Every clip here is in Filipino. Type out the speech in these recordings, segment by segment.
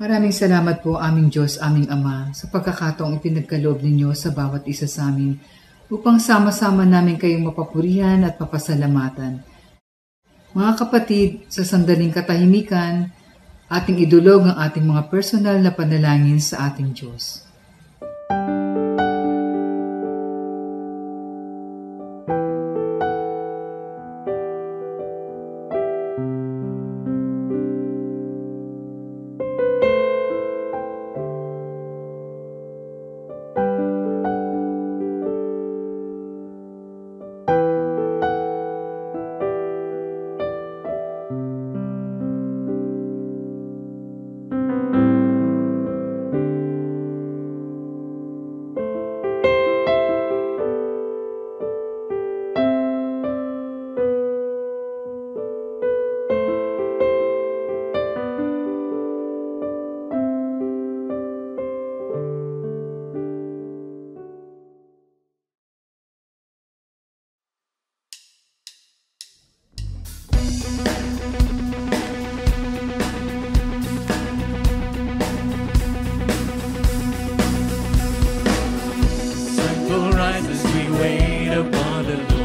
Maraming salamat po aming Diyos, aming Ama, sa pagkakataong ipinagkaloob ninyo sa bawat isa sa amin upang sama-sama namin kayong mapapurihan at papasalamatan. Mga kapatid, sa sandaling katahimikan, ating idulog ang ating mga personal na panalangin sa ating Diyos. Strength arises, we wait upon the Lord.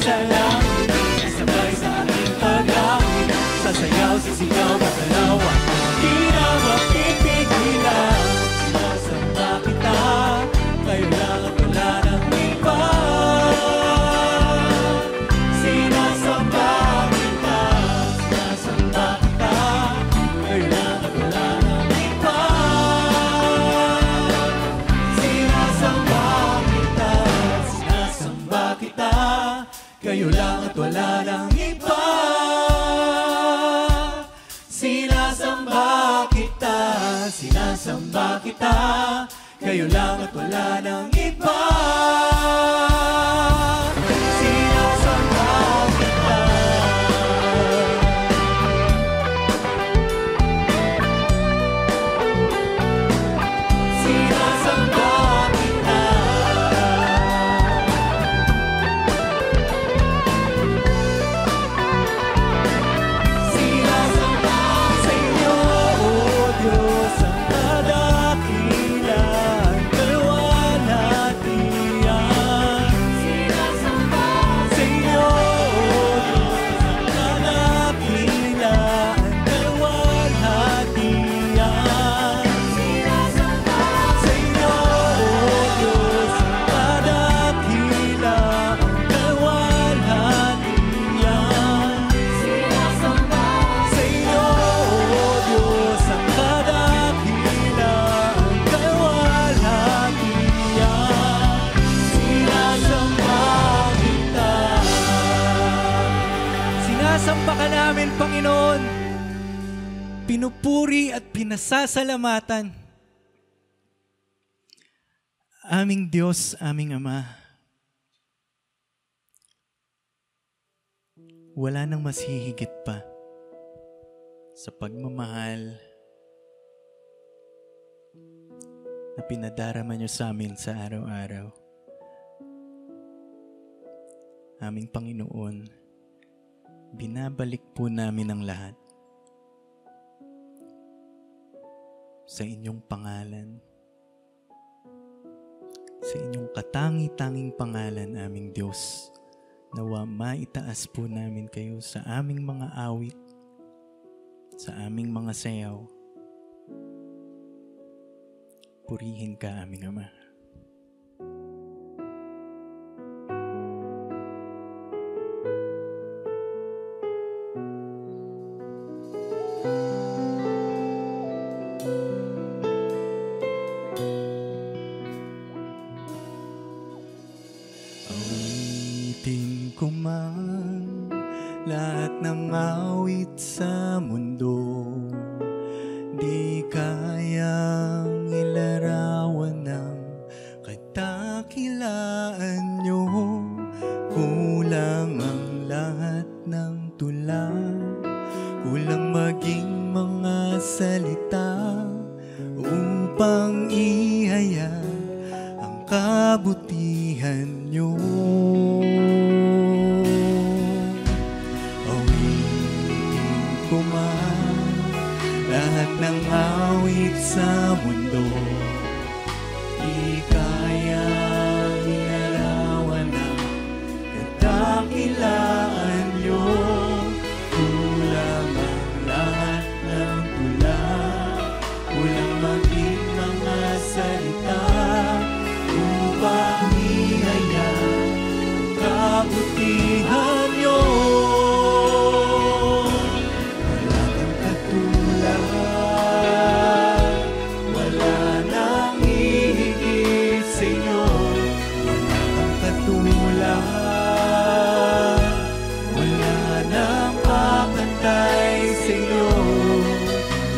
sa langit, sabay sa ating pag-awit, sasayaw, sisigaw, magalawan, di na mapipigilan. Sinasamba kita, kayo lang at wala nang iba. Sinasamba kita, sinasamba kita, kayo lang at wala nang iba. Sinasamba kita, sinasamba kita, kayo lang at wala nang iba. Sinasamba kita, sinasamba kita, kayo lang at wala nang iba. Sinasamba kita. Sinasamba kita. Sinasamba sa inyo, O Diyos, ang kadakilan, kaluwalhatian. Sinasamba sa inyo, O Diyos, ang kadakilan, kaluwalhatian. Sinasamba sa inyo, O Diyos, ang kadakilan, kaluwalhatian. Sinasamba sa inyo, O Diyos, ang kadakilan, kaluwalhatian. Sinasamba kita. Sinasamba ka namin, Panginoon. Pinupuri at pinasasalamatan. Aming Diyos, aming Ama, wala nang mas hihigit pa sa pagmamahal na pinadarama niyo sa amin sa araw-araw. Aming Panginoon, binabalik po namin ang lahat sa inyong pangalan, sa inyong katangi-tanging pangalan, aming Diyos. Nawa maitaas po namin kayo sa aming mga awit, sa aming mga sayaw. Purihin ka, aming Ama. Awitin ko man lahat ng awit sa mundo, di kayang ilarawan ng kadakilaan nyo. Kulang ang lahat ng tula, kulang maging mga salita upang ihayag ang kabutihan nyo. Awitin ko man lahat ng awit sa mundo, di kayang inarawan ng kadakilaan nyo. Kulang ang lahat ng tula, kulang maging mga salita upang ihayag ang kabutihan nyo. Wala kang katulad, wala nang hihigit sa inyo. Wala kang katulad, wala nang kakantay sa inyo.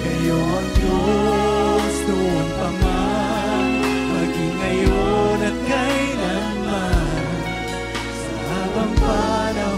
Kayo ang Diyos noon pa man, maging ngayon at kailanman, sa habang panahon.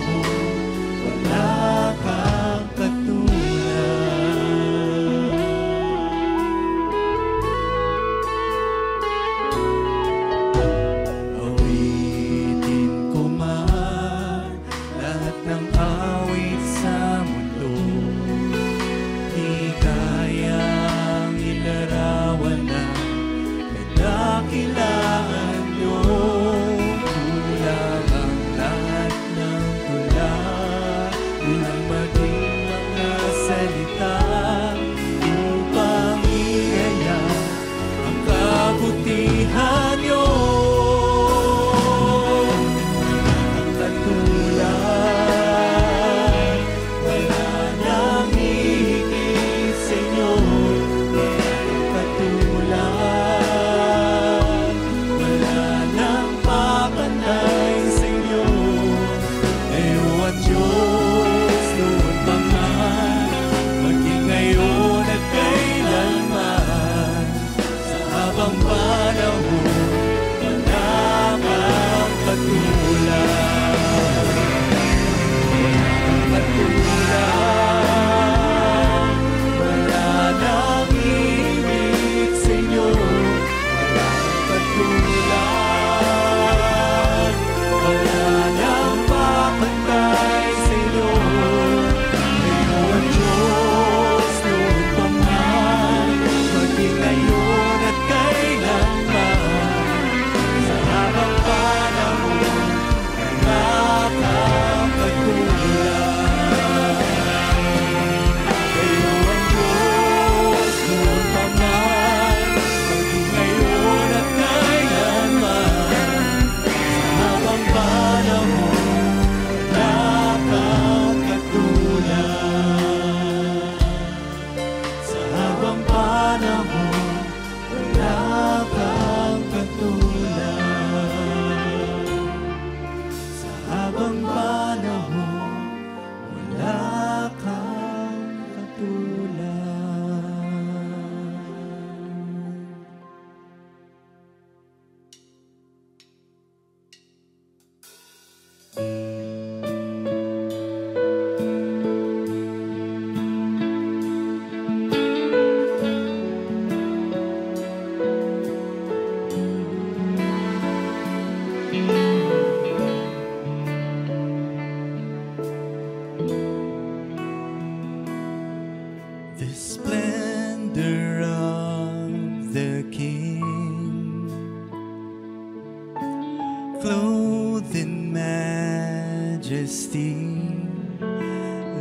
majesty.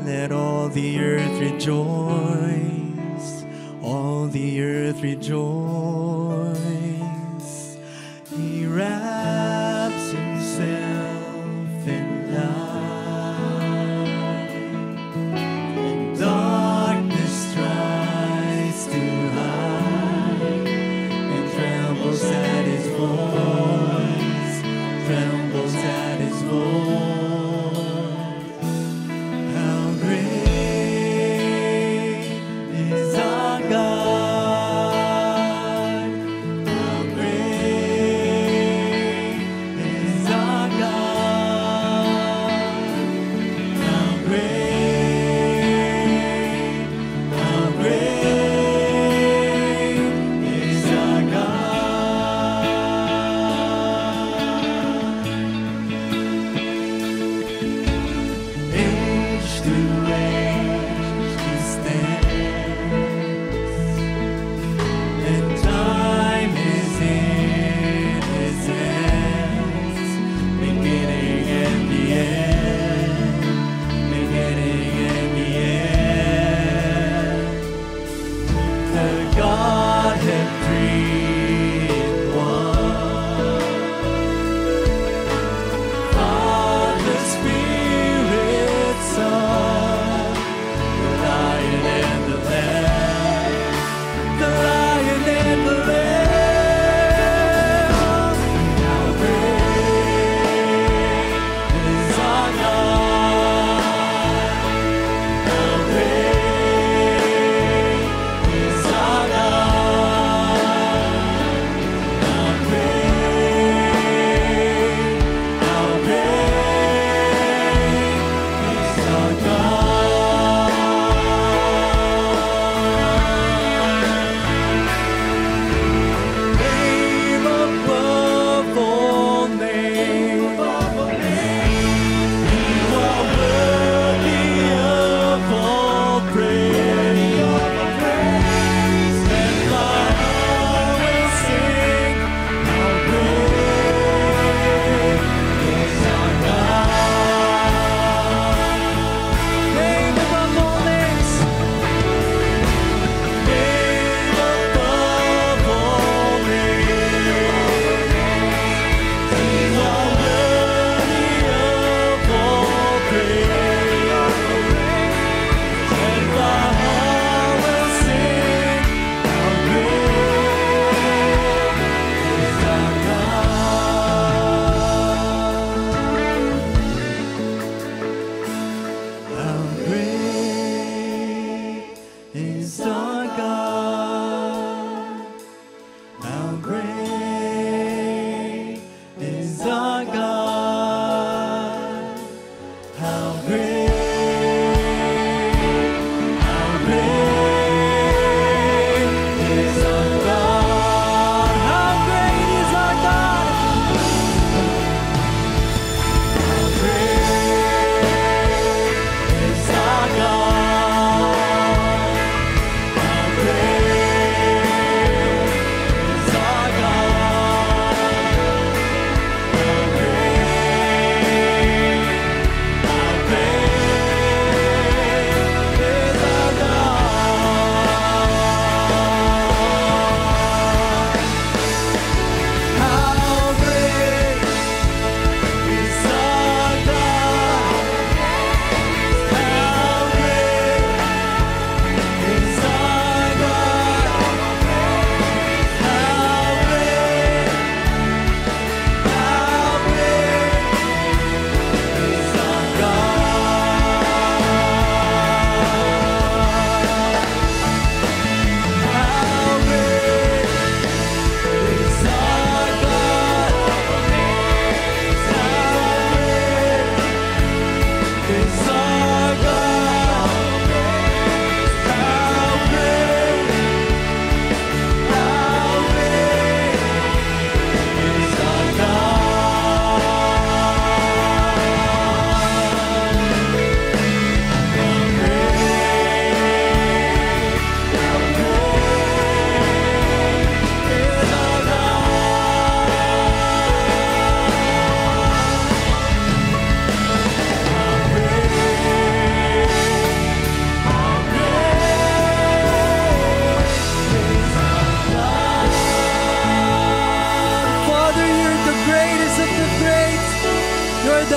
Let all the earth rejoice, all the earth rejoice. He wraps himself in light, and darkness tries to hide, and trembles at his voice, trembles at his voice. Great is our God.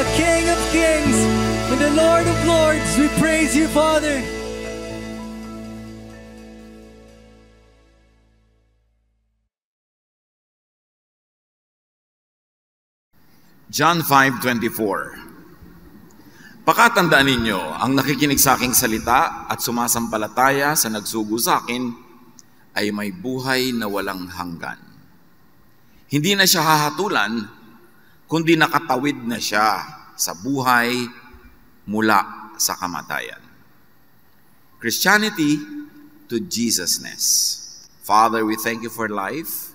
the King of Kings and the Lord of Lords. We praise you, Father. John 5:24. Pakatandaan ninyo, ang nakikinig sa aking salita at sumasampalataya sa nagsugo sa akin ay may buhay na walang hanggan. Hindi na siya hahatulan, kundi nakatawid na siya sa buhay mula sa kamatayan. Christianity to Jesusness. Father, we thank you for life.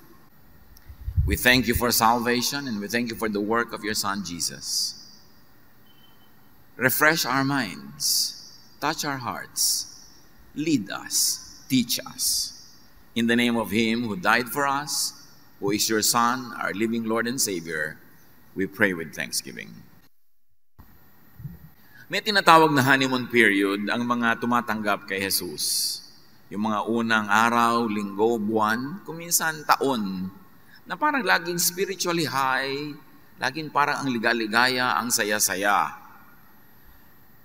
We thank you for salvation, and we thank you for the work of your Son, Jesus. Refresh our minds, touch our hearts, lead us, teach us. In the name of Him who died for us, who is your Son, our living Lord and Savior, we pray with thanksgiving. May tinatawag na honeymoon period ang mga tumatanggap kay Jesus. Yung mga unang araw, linggo, buwan, kuminsan taon, na parang laging spiritually high, laging parang ang ligaligaya, ang saya-saya.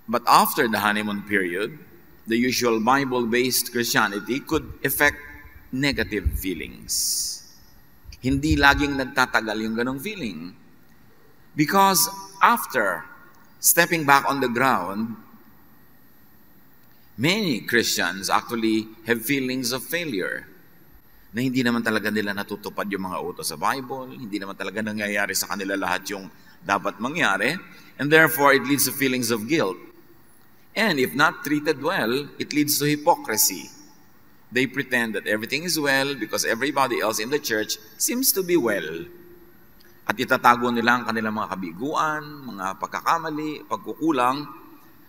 But after the honeymoon period, the usual Bible-based Christianity could affect negative feelings. Hindi laging nagtatagal yung ganong feeling. Because after stepping back on the ground, many Christians actually have feelings of failure. Na hindi naman talaga nila natutupad yung mga utos sa Bible, hindi naman talaga nangyayari sa kanila lahat yung dapat mangyari, and therefore it leads to feelings of guilt. And if not treated well, it leads to hypocrisy. They pretend that everything is well because everybody else in the church seems to be well. At itatago nila ang kanilang mga kabiguan, mga pagkakamali, pagkukulang,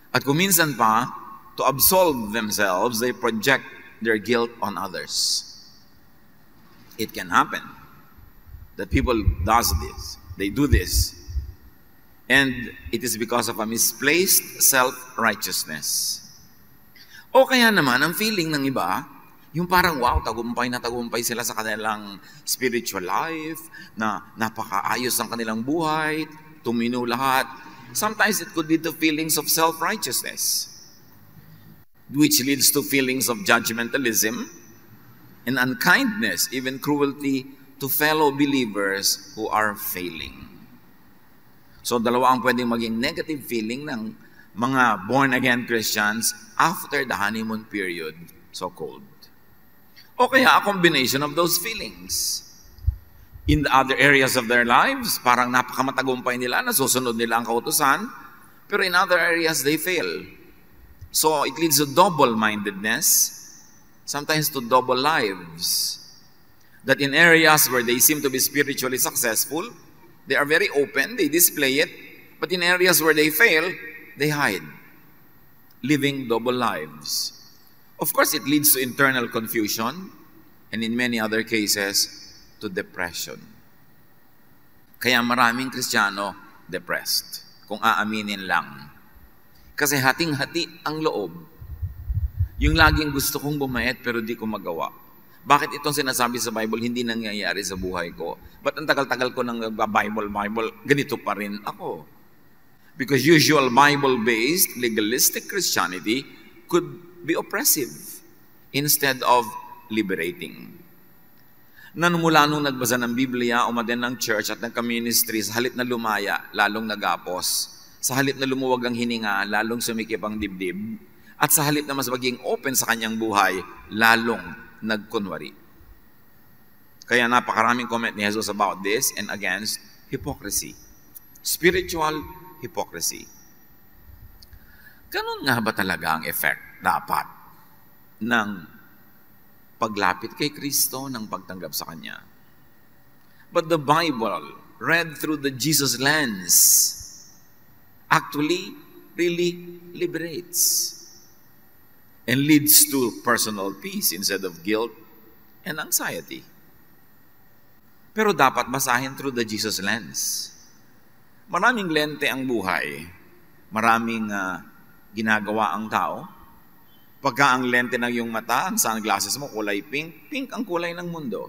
at kuminsan pa, to absolve themselves, they project their guilt on others. It can happen that people they do this, and it is because of a misplaced self-righteousness. O kaya naman, ang feeling ng iba, yung parang wow, tagumpay na tagumpay sila sa kanilang spiritual life, na napakaayos ang kanilang buhay, tumino lahat. Sometimes it could lead to feelings of self-righteousness, which leads to feelings of judgmentalism, and unkindness, even cruelty to fellow believers who are failing. So dalawa ang pwedeng maging negative feeling ng mga born-again Christians after the honeymoon period, so-called. O kaya a combination of those feelings. In the other areas of their lives, parang napakamatagumpay nila, nasusunod nila ang kautusan, pero in other areas they fail. So it leads to double-mindedness, sometimes to double lives. That in areas where they seem to be spiritually successful, they are very open, they display it, but in areas where they fail, they hide, living double lives. Of course, it leads to internal confusion, and in many other cases, to depression. Kaya maraming Kristiyano depressed, kung aaminin lang. Kasi hating-hati ang loob. Yung laging gusto kong bumayat pero di ko magawa. Bakit itong sinasabi sa Bible hindi nangyayari sa buhay ko? Ba't ang tagal-tagal ko nang Bible, ganito pa rin ako? Because usual Bible-based, legalistic Christianity could be oppressive instead of liberating. Nanumula nung nagbasa ng Biblia, umaten ng church at nagka-ministry, sa halip na lumaya, lalong nagapos. Sa halip na lumuwag ang hininga, lalong sumikip ang dibdib. At sa halip na mas maging open sa kanyang buhay, lalong nagkunwari. Kaya napakaraming comment ni Jesus about this and against hypocrisy. Spiritual hypocrisy. Ganun nga ba talaga ang effect dapat ng paglapit kay Kristo, ng pagtanggap sa Kanya? But the Bible, read through the Jesus lens, actually really liberates and leads to personal peace instead of guilt and anxiety. Pero dapat basahin through the Jesus lens. Maraming lente ang buhay. Maraming ginagawa ang tao. Pagka ang lente ng iyong mata, ang sunglasses mo kulay pink, pink ang kulay ng mundo.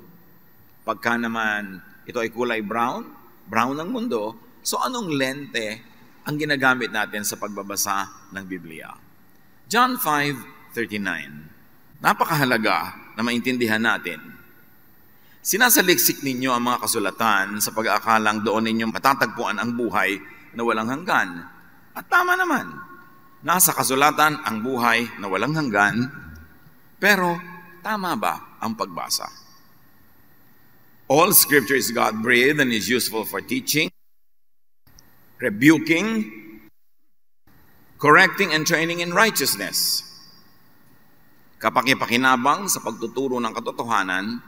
Pagka naman ito ay kulay brown, brown ang mundo. So anong lente ang ginagamit natin sa pagbabasa ng Biblia. John 5:39. Napakahalaga na maintindihan natin. Sinasaliksik ninyo ang mga kasulatan sa pag-aakalang doon ninyong matatagpuan ang buhay na walang hanggan. At tama naman, nasa kasulatan ang buhay na walang hanggan, pero tama ba ang pagbasa? All scripture is God-breathed and is useful for teaching, rebuking, correcting, and training in righteousness. Kapakipakinabang sa pagtuturo ng katotohanan,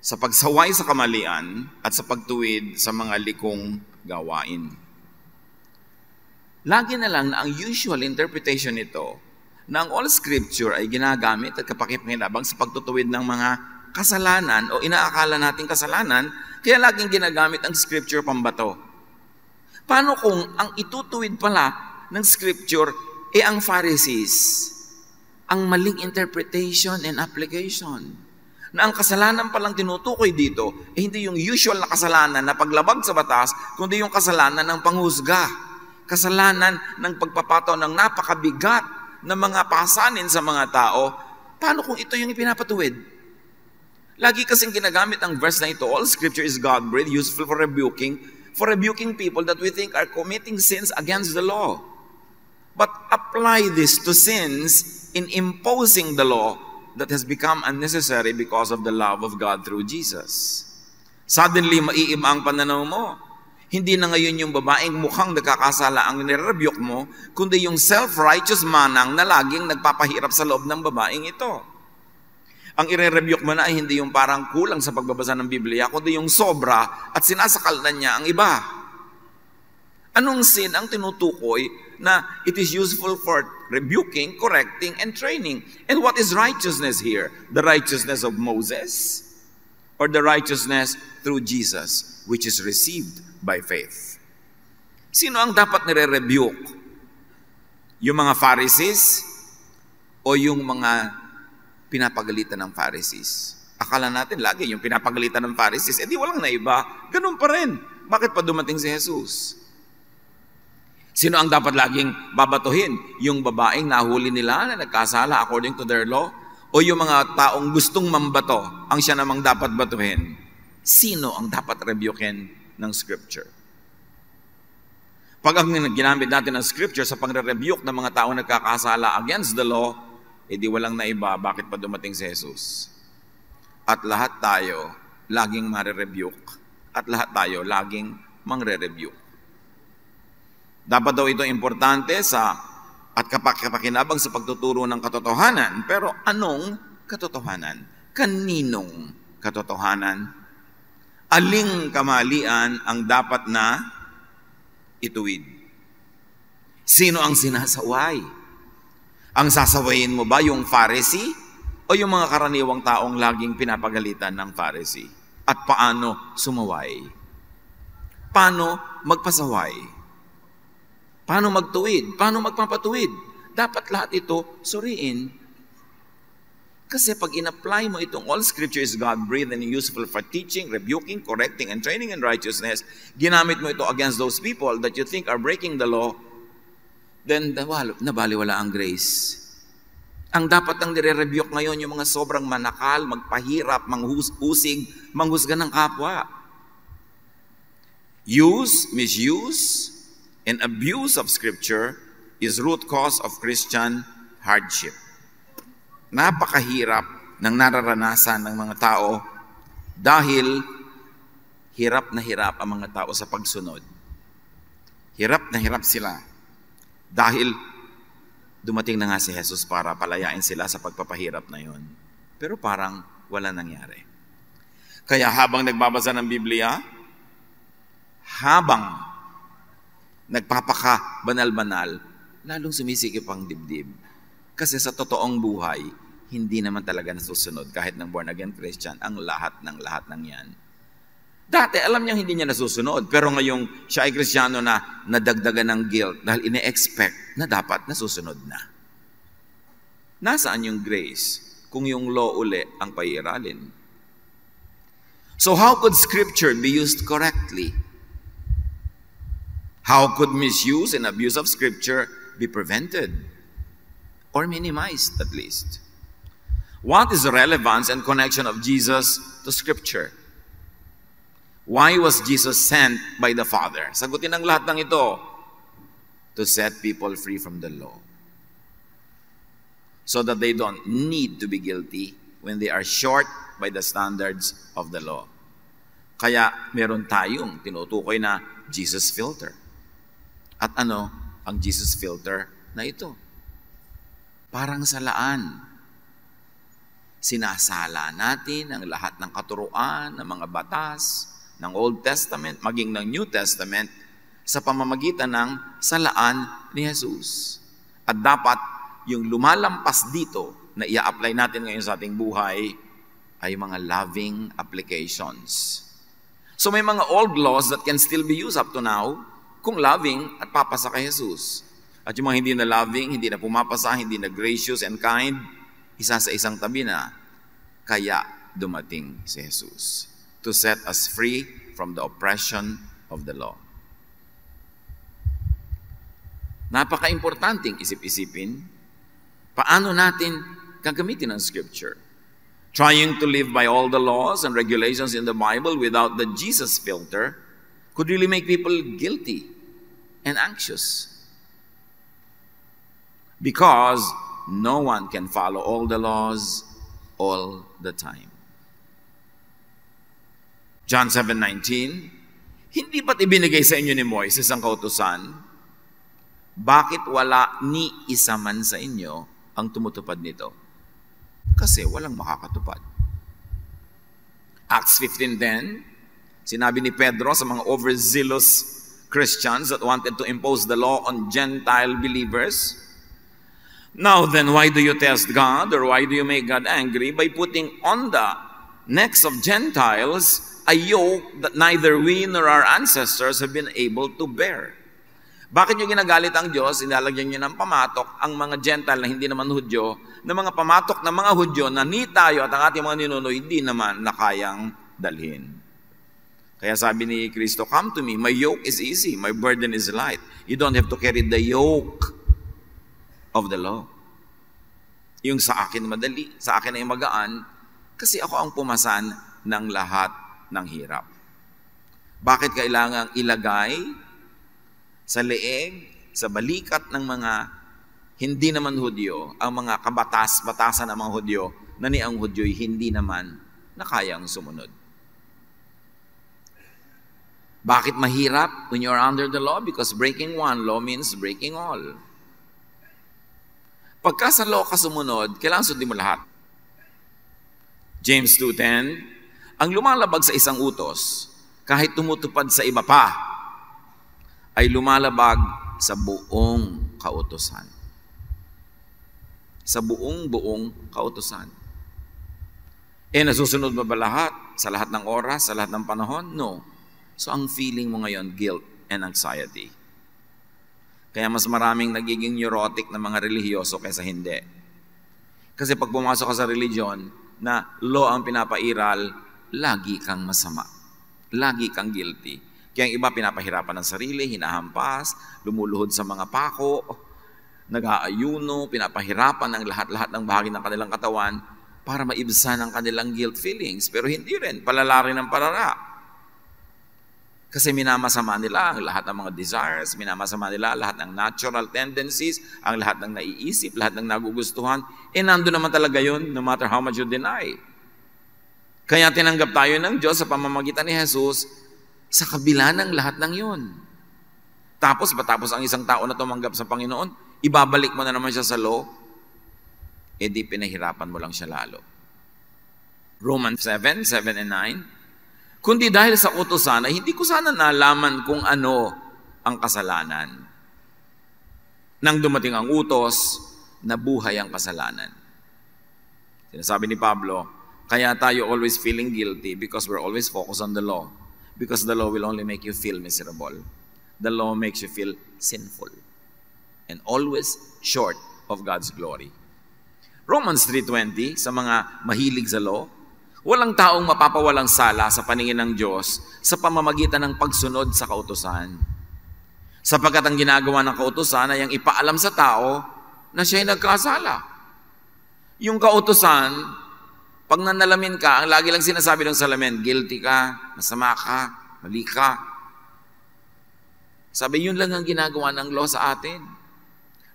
sa pagsaway sa kamalian, at sa pagtuwid sa mga likong gawain. Lagi na lang na ang usual interpretation nito na ang all scripture ay ginagamit at kapakipakinabang sa pagtutuwid ng mga kasalanan o inaakala nating kasalanan, kaya laging ginagamit ang scripture pambato. Paano kung ang itutuwid pala ng scripture ang Pharisees? Ang maling interpretation and application. Na ang kasalanan palang tinutukoy dito, hindi yung usual na kasalanan na paglabag sa batas, kundi yung kasalanan ng panghusga. Kasalanan ng pagpapataw ng napakabigat na mga pasanin sa mga tao. Paano kung ito yung ipinapatuwid? Lagi kasing ginagamit ang verse na ito, all scripture is God-breathed, useful for rebuking people that we think are committing sins against the law. But apply this to sins in imposing the law that has become unnecessary because of the love of God through Jesus. Suddenly, maiiba ang pananaw mo. Hindi na ngayon yung babaeng mukhang nagkakasala ang nire-rebuke mo, kundi yung self-righteous manang na laging nagpapahirap sa loob ng babaeng ito. Ang ire-rebuke mo na ay hindi yung parang kulang sa pagbabasa ng Biblia, kundi yung sobra at sinasakal na niya ang iba. Anong sin ang tinutukoy na it is useful for rebuking, correcting, and training? And what is righteousness here? The righteousness of Moses or the righteousness through Jesus, which is received by faith? Sino ang dapat nire-rebuke? Yung mga Pharisees o yung mga pinapagalitan ng Pharisees? Akala natin lagi yung pinapagalitan ng Pharisees, di walang naiba. Ganun pa rin. Bakit pa dumating si Jesus? Sino ang dapat laging babatuhin? Yung babaeng nahuli nila na nagkasala according to their law? O yung mga taong gustong mambato ang siya namang dapat batuhin? Sino ang dapat rebukin ng Scripture? Pag ang ginamit natin ng Scripture sa pagre-rebuke ng mga taong nagkakasala against the law, di walang naiba, bakit pa dumating si Jesus? At lahat tayo laging mare-rebuke. At lahat tayo laging mangre-rebuke. Dapat daw ito importante at kapakipakinabang sa pagtuturo ng katotohanan. Pero anong katotohanan? Kaninong katotohanan? Aling kamalian ang dapat na ituwid? Sino ang sinasaway? Ang sasawayin mo ba yung Pharisee o yung mga karaniwang taong laging pinapagalitan ng Pharisee? At paano sumaway? Paano magpasaway? Paano magtuwid? Paano magpapatuwid? Dapat lahat ito suriin. Kasi pag in-apply mo itong all scripture is God-breathed and useful for teaching, rebuking, correcting, and training in righteousness, ginamit mo ito against those people that you think are breaking the law, then nabaliwala ang grace. Ang dapat ang nire-rebuke ngayon yung mga sobrang manakal, magpahirap, manghusig, manghusga ng kapwa. Use, misuse, and abuse of Scripture is root cause of Christian hardship. Napakahirap ng nararanasan ng mga tao dahil hirap na hirap ang mga tao sa pagsunod. Hirap na hirap sila dahil dumating na nga si Jesus para palayain sila sa pagpapahirap na yon. Pero parang wala nangyari. Kaya habang nagbabasa ng Biblia, habang nagpapaka-banal-banal, lalong sumisikip ang dibdib. Kasi sa totoong buhay, hindi naman talaga nasusunod kahit ng born-again Christian ang lahat ng yan. Dati, alam niya hindi niya nasusunod. Pero ngayong siya ay Kristiyano na nadagdagan ng guilt dahil ine-expect na dapat nasusunod na. Nasaan yung grace kung yung law uli ang pairalin? So how could Scripture be used correctly? How could misuse and abuse of Scripture be prevented? Or minimized, at least? What is the relevance and connection of Jesus to Scripture? Why was Jesus sent by the Father? Sagutin ang lahat ng ito. To set people free from the law. So that they don't need to be guilty when they are short by the standards of the law. Kaya meron tayong tinutukoy na Jesus filter. At ano ang Jesus filter na ito? Parang salaan. Sinasala natin ang lahat ng katuruan, ng mga batas, ng Old Testament, maging ng New Testament, sa pamamagitan ng salaan ni Jesus. At dapat yung lumalampas dito na i-apply natin ngayon sa ating buhay ay mga loving applications. So may mga old laws that can still be used up to now kung loving at papasa kay Jesus. At yung mga hindi na loving, hindi na pumapasa, hindi na gracious and kind, isa sa isang tabi na. Kaya dumating si Jesus to set us free from the oppression of the law. Napaka-importanting isip-isipin, paano natin gagamitin ang Scripture? Trying to live by all the laws and regulations in the Bible without the Jesus filter could really make people guilty and anxious. Because no one can follow all the laws all the time. John 7:19, hindi ba't ibinigay sa inyo ni Moises ang kautusan? Bakit wala ni isa man sa inyo ang tumutupad nito? Kasi walang makakatupad. Acts 15:10, sinabi ni Pedro sa mga overzealous Christians that wanted to impose the law on Gentile believers, now then, why do you test God, or why do you make God angry by putting on the necks of Gentiles a yoke that neither we nor our ancestors have been able to bear? Bakit nyo ginagalit ang Diyos? Inalagyan nyo ng pamatok ang mga Gentile na hindi naman Hudyo, na mga pamatok na mga Hudyo na ni tayo at ang ating mga ninuno hindi naman nakayang dalhin. Kaya sabi ni Kristo, come to me, my yoke is easy, my burden is light. You don't have to carry the yoke of the law. Yung sa akin madali, sa akin ay magaan, kasi ako ang pumasan ng lahat ng hirap. Bakit kailangang ilagay sa leeg, sa balikat ng mga hindi naman Hudyo, ang mga batasan ng mga Hudyo, na ni ang Hudyo'y hindi naman nakayang sumunod. Bakit mahirap when you're under the law? Because breaking one law means breaking all. Pagka sa law ka sumunod, kailangan sundin mo lahat. James 2:10, ang lumalabag sa isang utos, kahit tumutupad sa iba pa, ay lumalabag sa buong kautusan. Sa buong kautusan. Nasusunod ba lahat? Sa lahat ng oras? Sa lahat ng panahon? No. So ang feeling mo ngayon, guilt and anxiety. Kaya mas maraming nagiging neurotic na mga relihiyoso kaysa hindi. Kasi pag pumasok ka sa religion na law ang pinapairal, lagi kang masama. Lagi kang guilty. Kaya ang iba pinapahirapan ng sarili, hinahampas, lumuluhod sa mga pako, nag-aayuno, pinapahirapan ng lahat-lahat ng bahagi ng kanilang katawan para maibsan ang kanilang guilt feelings. Pero hindi rin, palala rin ang palala. Kasi minamasama nila ang lahat ng mga desires, minamasama nila lahat ng natural tendencies, ang lahat ng naiisip, lahat ng nagugustuhan. Nando naman talaga yun, no matter how much you deny. Kaya tinanggap tayo ng Diyos sa pamamagitan ni Jesus, sa kabila ng lahat ng yun. Tapos, matapos ang isang tao na tumanggap sa Panginoon, ibabalik mo na naman siya sa law, di pinahirapan mo lang siya lalo. Romans 7:7 and 9, kundi dahil sa utusan ay hindi ko sana nalaman kung ano ang kasalanan. Nang dumating ang utos, nabuhay ang kasalanan. Sinasabi ni Pablo, kaya tayo always feeling guilty because we're always focused on the law. Because the law will only make you feel miserable. The law makes you feel sinful and always short of God's glory. Romans 3:20, sa mga mahilig sa law, walang taong mapapawalang sala sa paningin ng Diyos sa pamamagitan ng pagsunod sa kautusan. Sapagkat ang ginagawa ng kautusan ay ang ipaalam sa tao na siya'y nagkasala. Yung kautusan, pag nanalamin ka, ang lagi lang sinasabi ng salamin, guilty ka, masama ka, mali ka. Sabi, yun lang ang ginagawa ng law sa atin.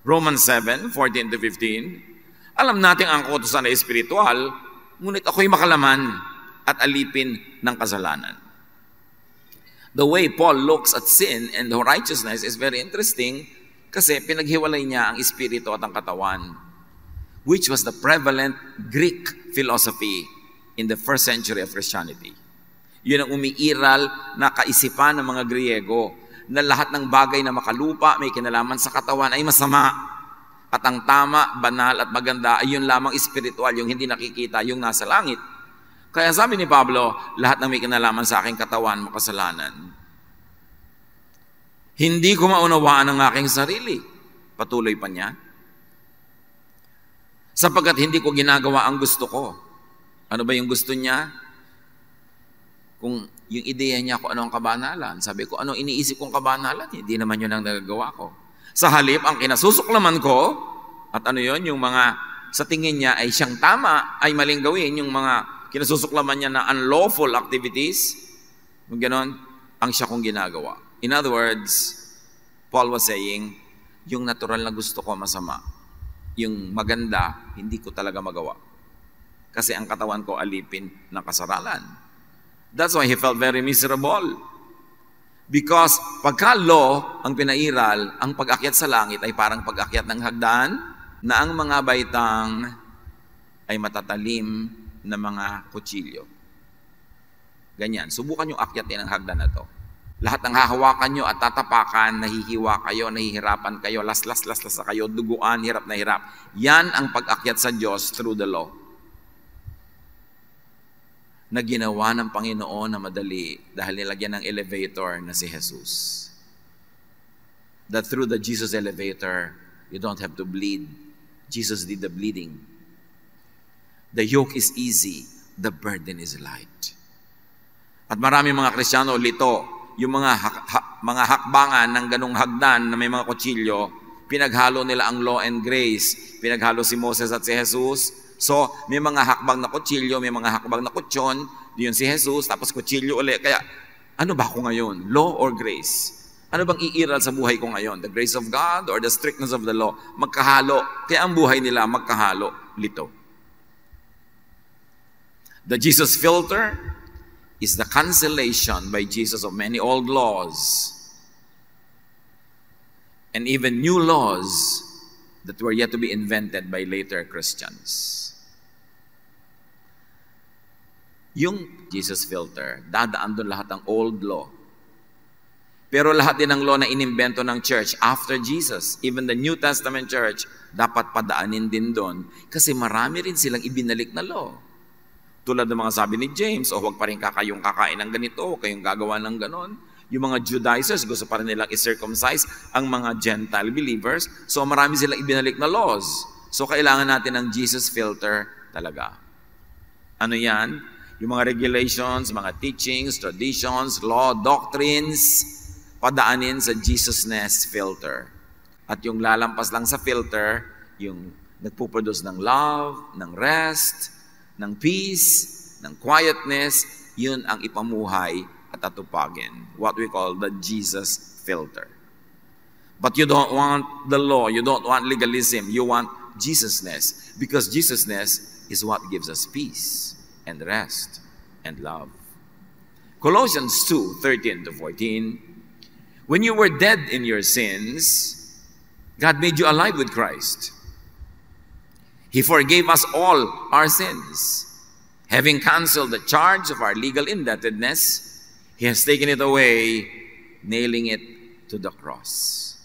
Romans 7:14-15, alam natin ang kautusan ay espiritual, ngunit ako'y makalaman at alipin ng kasalanan. The way Paul looks at sin and righteousness is very interesting kasi pinaghiwalay niya ang espiritu at ang katawan, which was the prevalent Greek philosophy in the first century of Christianity. Yun ang umiiral na kaisipan ng mga Griego na lahat ng bagay na makalupa, may kinalaman sa katawan ay masama. At ang tama, banal at maganda ay yun lamang espiritual, yung hindi nakikita, yung nasa langit. Kaya sabi ni Pablo, lahat ng may kinalaman sa aking katawan, makasalanan. Hindi ko maunawaan ang aking sarili. Patuloy pa niya. Sapagkat hindi ko ginagawa ang gusto ko. Ano ba yung gusto niya? Kung yung ideya niya kung ano ang kabanalan. Sabi ko, ano iniisip kong kabanalan? Hindi naman yun ang nagagawa ko. Sa halip, ang kinasusuklaman ko, at ano yun, yung mga sa tingin niya ay siyang tama, ay maling gawin, yung mga kinasusuklaman niya na unlawful activities, yung ganon, ang siya kong ginagawa. In other words, Paul was saying, yung natural na gusto ko masama. Yung maganda, hindi ko talaga magawa. Kasi ang katawan ko alipin ng kasalanan. That's why he felt very miserable. Because pagka-law ang pinairal, ang pag-akyat sa langit ay parang pag-akyat ng hagdan na ang mga baitang ay matatalim na mga kutsilyo. Ganyan. Subukan yung akyatin ng hagdan na to. Lahat ng hahawakan nyo at tatapakan, nahihiwa kayo, nahihirapan kayo, laslas na kayo, duguan, hirap na hirap. Yan ang pag-akyat sa Diyos through the law. Na ginawa ng Panginoon na madali dahil nilagyan ng elevator na si Jesus. That through the Jesus elevator, you don't have to bleed. Jesus did the bleeding. The yoke is easy, the burden is light. At marami mga Kristiyano lito, yung mga hakbangan ng ganung hagdan na may mga kutsilyo, pinaghalo nila ang law and grace. Pinaghalo si Moses at si Jesus. So, may mga hakbang na kutsilyo, may mga hakbang na kutsyon, yun si Jesus, tapos kutsilyo ulit. Kaya, ano ba ako ngayon? Law or grace? Ano bang iiral sa buhay ko ngayon? The grace of God or the strictness of the law? Magkahalo. Kaya ang buhay nila, magkahalo. Lito. The Jesus filter is the cancellation by Jesus of many old laws and even new laws that were yet to be invented by later Christians. Yung Jesus filter, dadaan doon lahat ng old law. Pero lahat din ng law na inimbento ng church after Jesus, even the New Testament church, dapat padaanin din doon. Kasi marami rin silang ibinalik na law. Tulad ng mga sabi ni James, huwag pa rin kayong kakain ng ganito, kayong gagawa ng ganon. Yung mga Judaizers, gusto pa rin nilang i-circumcise ang mga Gentile believers. So marami silang ibinalik na laws. So kailangan natin ng Jesus filter talaga. Ano yan? Yung mga regulations, mga teachings, traditions, law, doctrines, padaanin sa Jesusness filter. At yung lalampas lang sa filter, yung nagpuproduce ng love, ng rest, ng peace, ng quietness, yun ang ipamuhay at atupagin. What we call the Jesus filter. But you don't want the law, you don't want legalism, you want Jesusness. Because Jesusness is what gives us peace and rest and love. Colossians 2:13-14, when you were dead in your sins, God made you alive with Christ. He forgave us all our sins. Having canceled the charge of our legal indebtedness, He has taken it away, nailing it to the cross.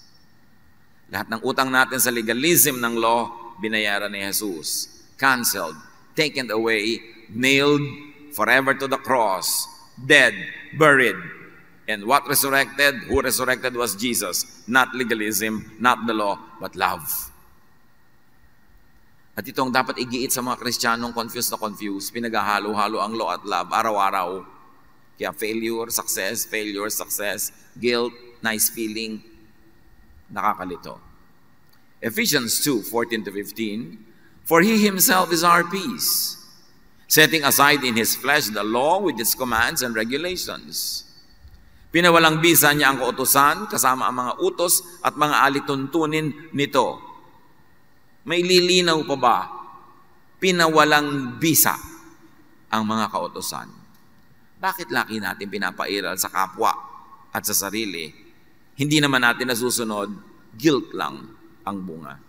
Lahat ng utang natin sa legalism ng law, binayaran ni Jesus. Canceled, taken away, nailed forever to the cross, dead, buried. And what resurrected? Who resurrected was Jesus. Not legalism, not the law, but love. At ito ang dapat igiit sa mga Kristiyanong confused, pinaghahalo-halo ang law at love, araw-araw. Kaya failure, success, guilt, nice feeling, Nakakalito. Ephesians 2:14-15, for He Himself is our peace, setting aside in His flesh the law with its commands and regulations. Pinawalang bisa niya ang kautusan kasama ang mga utos at mga alituntunin nito. May lilinaw pa ba? Pinawalang bisa ang mga kautusan. Bakit laki natin pinapairal sa kapwa at sa sarili? Hindi naman natin nasusunod, guilt lang ang bunga.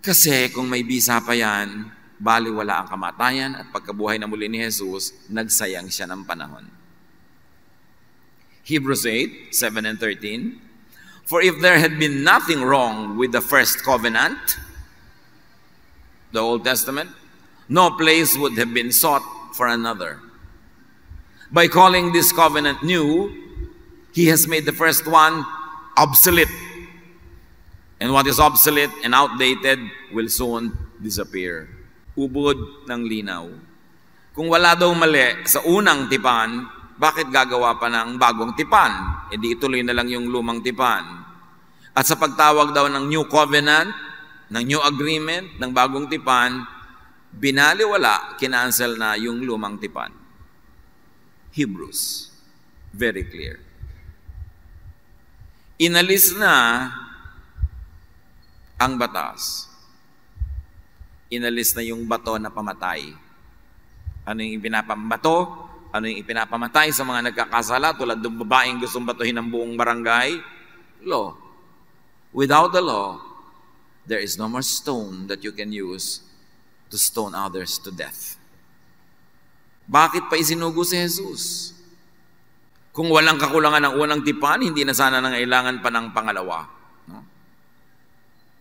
Kasi kung may bisa pa yan, baliwala ang kamatayan at pagkabuhay na muli ni Jesus, nagsayang siya ng panahon. Hebrews 8:7-13, for if there had been nothing wrong with the first covenant, the Old Testament, no place would have been sought for another. By calling this covenant new, He has made the first one obsolete. And what is obsolete and outdated will soon disappear. Ubod ng linaw. Kung wala daw mali sa unang tipan, bakit gagawa pa ng bagong tipan? E di ituloy na lang yung lumang tipan. At sa pagtawag daw ng new covenant, ng new agreement, ng bagong tipan, binaliwala, kinancel na yung lumang tipan. Hebrews, very clear. Inalis na ang batas. Inalis na yung bato na pamatay. Ano yung ipinapambato? Ano yung ipinapamatay sa mga nagkakasala tulad ng babaeng gustong batuhin ng buong barangay? Law. Without the law, there is no more stone that you can use to stone others to death. Bakit pa isinugo si Jesus? Kung walang kakulangan ng unang tipan, hindi na sana nangailangan pa ng pangalawa. No?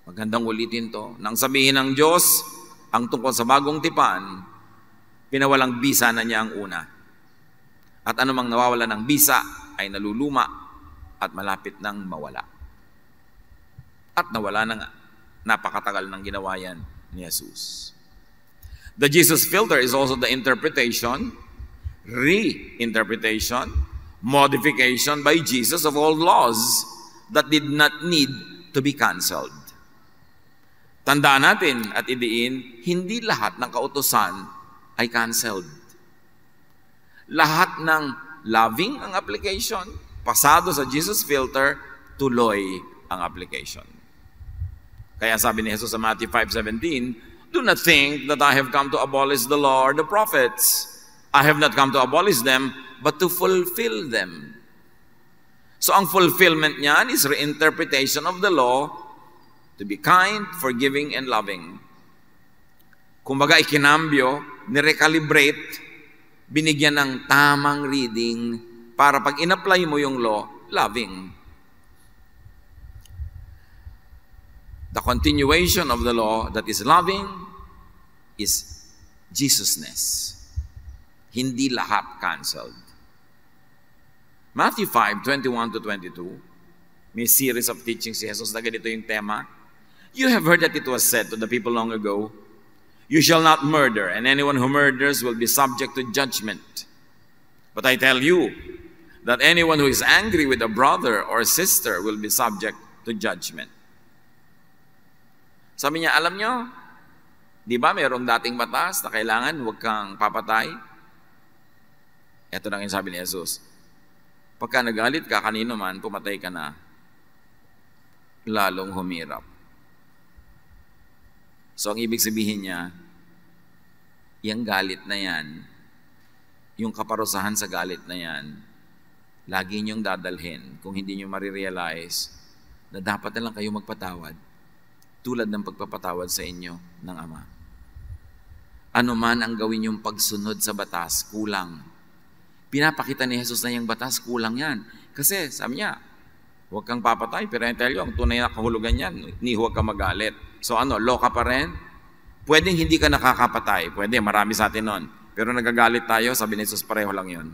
Magandang ulitin to. Nang sabihin ng Diyos, ang tungkol sa bagong tipan, pinawalang bisa na niya ang una. At anumang nawawala ng bisa ay naluluma at malapit nang mawala. At nawala na nga. Napakatagal ng ginawa yan ni Jesus. The Jesus filter is also the interpretation, reinterpretation, modification by Jesus of all laws that did not need to be canceled. Tandaan natin at idiin, hindi lahat ng kautusan ay canceled. Lahat ng loving ang application, pasado sa Jesus filter, tuloy ang application. Kaya sabi ni Jesus sa Matthew 5:17, do not think that I have come to abolish the law or the prophets. I have not come to abolish them, but to fulfill them. So ang fulfillment niyan is reinterpretation of the law to be kind, forgiving, and loving. Kumbaga ikinambyo, nirecalibrate, binigyan ng tamang reading para pag in-apply mo yung law, loving. The continuation of the law that is loving is Jesusness. Hindi lahat canceled. Matthew 5:21-22, may series of teachings si Jesus na ganito yung tema. You have heard that it was said to the people long ago, you shall not murder, and anyone who murders will be subject to judgment. But I tell you that anyone who is angry with a brother or sister will be subject to judgment. Sabi niya, alam nyo, di ba mayroong dating batas na kailangan huwag kang papatay? Ito lang yung sabi ni Jesus. Pagka nagalit ka, kanino man, pumatay ka na, lalong humirap. So, ang ibig sabihin niya, yung galit na yan, yung kaparusahan sa galit na yan, lagi niyong dadalhin kung hindi niyo marirealize na dapat na lang kayo magpatawad tulad ng pagpapatawad sa inyo ng Ama. Ano man ang gawin yung pagsunod sa batas, kulang. Pinapakita ni Jesus na yung batas, kulang yan. Kasi, sabi niya, huwag kang papatay, pero I tell you, ang tunay na kahulugan yan, ni huwag ka magalit. So law ka pa rin? Pwedeng hindi ka nakakapatay. Pwede, marami sa atin nun. Pero nagagalit tayo, sabi ni Jesus, pareho lang yun.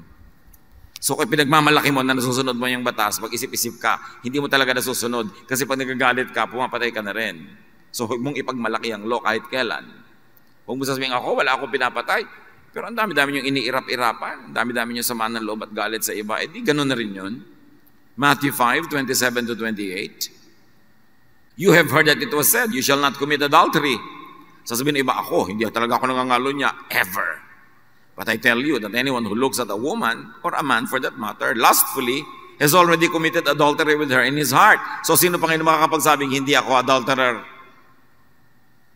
So kung pinagmamalaki mo na nasusunod mo yung batas, pag isip-isip ka, hindi mo talaga nasusunod. Kasi pag nagagalit ka, pumapatay ka na rin. So huwag mong ipagmalaki ang law kahit kailan. Huwag mo sasabihin ako, wala akong pinapatay. Pero ang dami-dami yung iniirap-irapan. Ang dami-dami yung samaan ng loob at galit sa iba. Eh di ganun na rin yun. Matthew 5:27 to 28. You have heard that it was said, you shall not commit adultery. Sasabihin ng iba, hindi talaga ako nangangalo niya, ever. But I tell you that anyone who looks at a woman, or a man for that matter, lustfully, has already committed adultery with her in his heart. So sino pa ngayon makakapagsabing, hindi ako adulterer?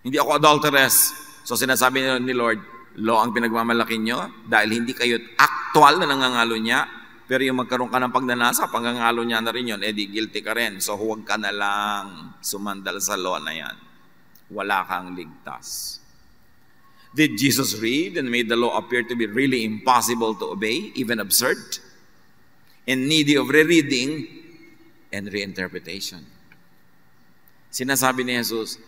Hindi ako adulteress. So sinasabi ni Lord, lo ang pinagmamalaki nyo, dahil hindi kayo actual na nangangalo niya, pero yung magkaroon ka ng pagnanasa, panggangalo niya na rin yun, di guilty ka rin. So huwag ka na lang sumandal sa law na yan. Wala kang ligtas. Did Jesus read and made the law appear to be really impossible to obey, even absurd, and needy of rereading and reinterpretation? Sinasabi ni Jesus,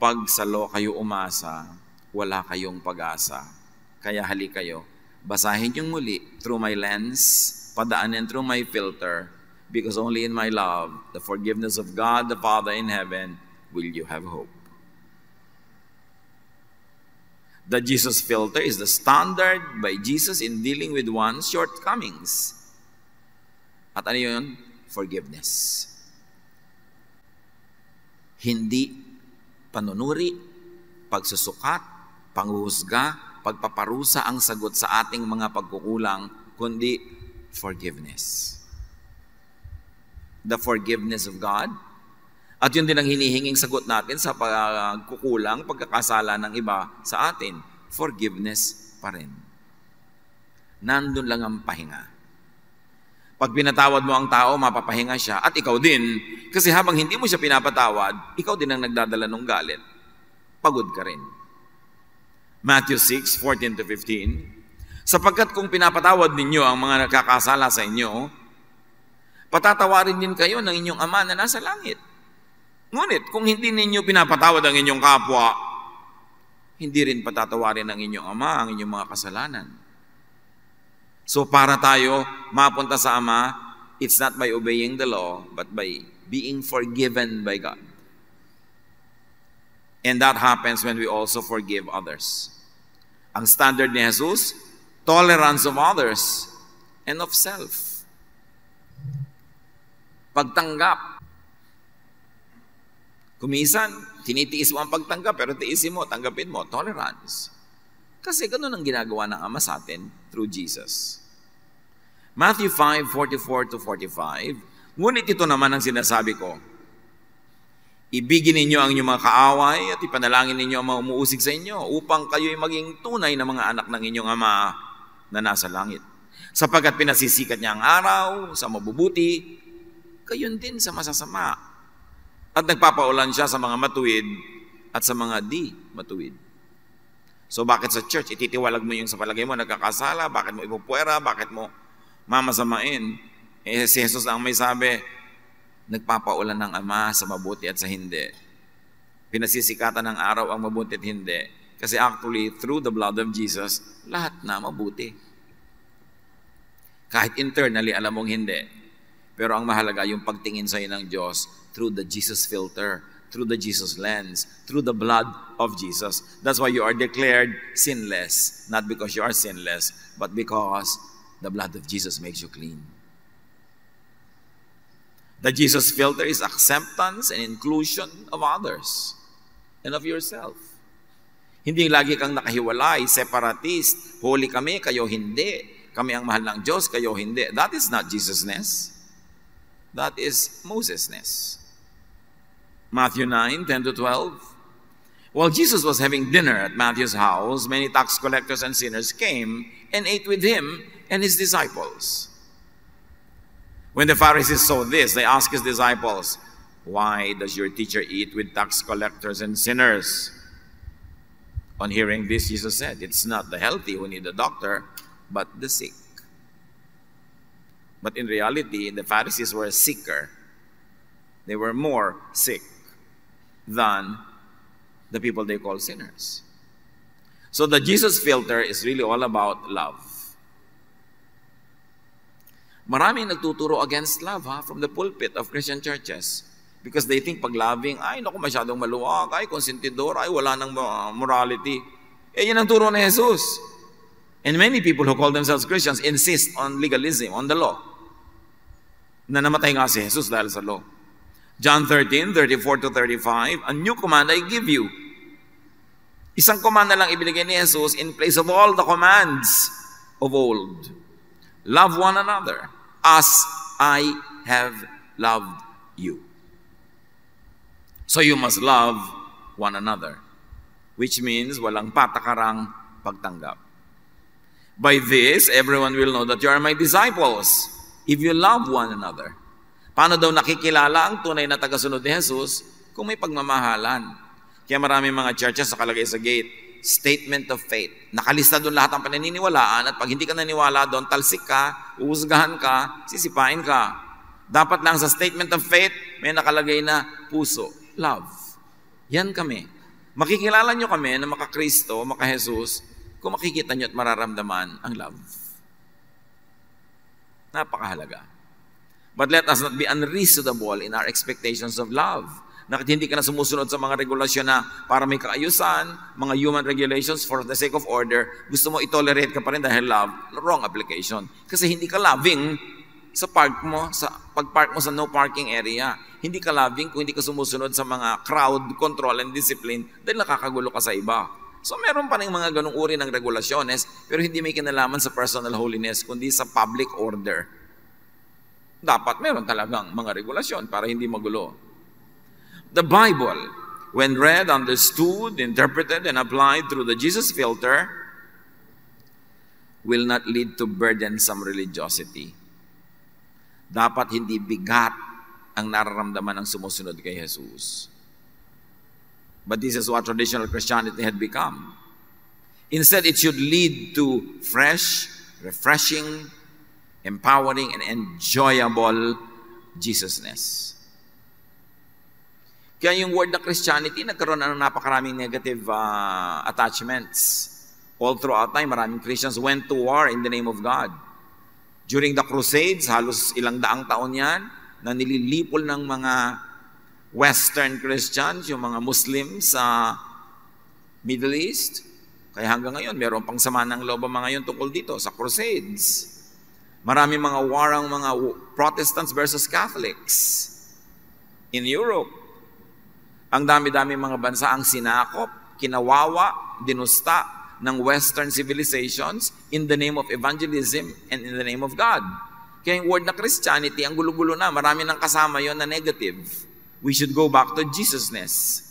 pag sa law kayo umasa, wala kayong pag-asa. Kaya hali kayo, basahin yung muli through my lens, padaanin through my filter, because only in my love, the forgiveness of God the Father in heaven, will you have hope. The Jesus filter is the standard by Jesus in dealing with one's shortcomings. At ano yun? Forgiveness. Hindi panunuri, pagsusukat, panghuhusga, pagpaparusa ang sagot sa ating mga pagkukulang, kundi forgiveness. The forgiveness of God. At yun din ang hinihinging sagot natin sa pagkukulang, pagkakasala ng iba sa atin. Forgiveness pa rin. Nandun lang ang pahinga. Pag pinatawad mo ang tao, mapapahinga siya. At ikaw din. Kasi habang hindi mo siya pinapatawad, ikaw din ang nagdadala ng galit. Pagod ka rin. Matthew 6:14 to 15. Sapagkat kung pinapatawad ninyo ang mga nakakasala sa inyo, patatawarin din kayo ng inyong Ama na nasa langit. Ngunit kung hindi ninyo pinapatawad ang inyong kapwa, hindi rin patatawarin ng inyong Ama ang inyong mga kasalanan. So para tayo mapunta sa Ama, it's not by obeying the law, but by being forgiven by God. And that happens when we also forgive others. Ang standard ni Jesus, tolerance of others and of self. Pagtanggap. Kumisan, tinitiis mo ang pagtanggap, pero tiisin mo, tanggapin mo, tolerance. Kasi ganun ang ginagawa ng Ama sa atin through Jesus. Matthew 5:44 to 45, ngunit ito naman ang sinasabi ko, ibigin ninyo ang inyong mga kaaway at ipanalangin ninyo ang mga umuusig sa inyo upang kayo'y maging tunay na mga anak ng inyong Ama na nasa langit. Sapagkat pinasisikat niya ang araw sa mabubuti, gayon din sa masasama. At nagpapaulan siya sa mga matuwid at sa mga di matuwid. So bakit sa church, ititiwalag mo yung sa palagay mo, nagkakasala, bakit mo ipupuwera, bakit mo mamasamain? Si Jesus ang may sabi, nagpapaulan ng Ama sa mabuti at sa hindi. Pinasisikatan ng araw ang mabuti at hindi. Kasi actually, through the blood of Jesus, lahat na mabuti. Kahit internally, alam mong hindi. Pero ang mahalaga yung pagtingin sa'yo ng Diyos through the Jesus filter, through the Jesus lens, through the blood of Jesus. That's why you are declared sinless. Not because you are sinless, but because the blood of Jesus makes you clean. The Jesus filter is acceptance and inclusion of others and of yourself. Hindi lagi kang nakahiwalay, separatist, holy kami, kayo hindi. Kami ang mahal ng Diyos, kayo hindi. That is not Jesusness. That is Mosesness. Matthew 9:10 to 12. While Jesus was having dinner at Matthew's house, many tax collectors and sinners came and ate with him and his disciples. When the Pharisees saw this, they asked his disciples, "Why does your teacher eat with tax collectors and sinners?" On hearing this, Jesus said, "It's not the healthy who need a doctor, but the sick." But in reality, the Pharisees were sicker. They were more sick than the people they call sinners. So the Jesus filter is really all about love. Maraming nagtuturo against love from the pulpit of Christian churches. Because they think pag loving, ay naku masyadong maluwag, ay konsentidor, ay wala ng morality. Yan ang turo ni Jesus. And many people who call themselves Christians insist on legalism, on the law. na namatay nga si Jesus dahil sa law. John 13:34-35, a new command I give you. Isang command na lang ibinigay ni Jesus in place of all the commands of old. Love one another as I have loved you. So you must love one another, which means walang patakarang pagtanggap. By this, everyone will know that you are my disciples if you love one another. Paano daw nakikilala ang tunay na tagasunod ni Jesus kung may pagmamahalan? Kaya maraming mga churches nakalagay sa gate, statement of faith. Nakalista doon lahat ang pananiniwalaan at pag hindi ka naniwala doon, talsik ka, uusgahan ka, sisipain ka. Dapat lang sa statement of faith, may nakalagay na puso, love. Yan kami. Makikilala nyo kami na maka-Kristo, maka-Jesus, kung makikita nyo at mararamdaman ang love. Napakahalaga. But let us not be unreasonable in our expectations of love. Nakit hindi ka na sumusunod sa mga regulasyon na para may kaayusan, mga human regulations for the sake of order, gusto mo itolerate ka pa rin dahil love, wrong application. Kasi hindi ka loving sa park mo, sa pag-park mo sa no parking area. Hindi ka loving kung hindi ka sumusunod sa mga crowd control and discipline dahil nakakagulo ka sa iba. So meron pa rin mga ganung uri ng regulasyones pero hindi may kinalaman sa personal holiness kundi sa public order. Dapat meron talagang mga regulasyon para hindi magulo. The Bible, when read, understood, interpreted, and applied through the Jesus filter, will not lead to burdensome religiosity. Dapat hindi bigat ang nararamdaman ng sumusunod kay Jesus. But this is what traditional Christianity had become. Instead, it should lead to fresh, refreshing, empowering, and enjoyable Jesusness. Kaya yung word na Christianity, nagkaroon ng napakaraming negative attachments. All throughout time, maraming Christians went to war in the name of God. During the Crusades, halos ilang daang taon yan, na nililipol ng mga Western Christians, yung mga Muslims sa Middle East. Kaya hanggang ngayon, meron pang sama ng loob ang mga yun tungkol dito sa Crusades. Maraming mga war ang mga Protestants versus Catholics in Europe. Ang dami-dami mga bansa ang sinakop, kinawawa, dinusta ng Western civilizations in the name of evangelism and in the name of God. Kaya yung word na Christianity, ang gulo-gulo na, marami nang kasama yon na negative. We should go back to Jesusness.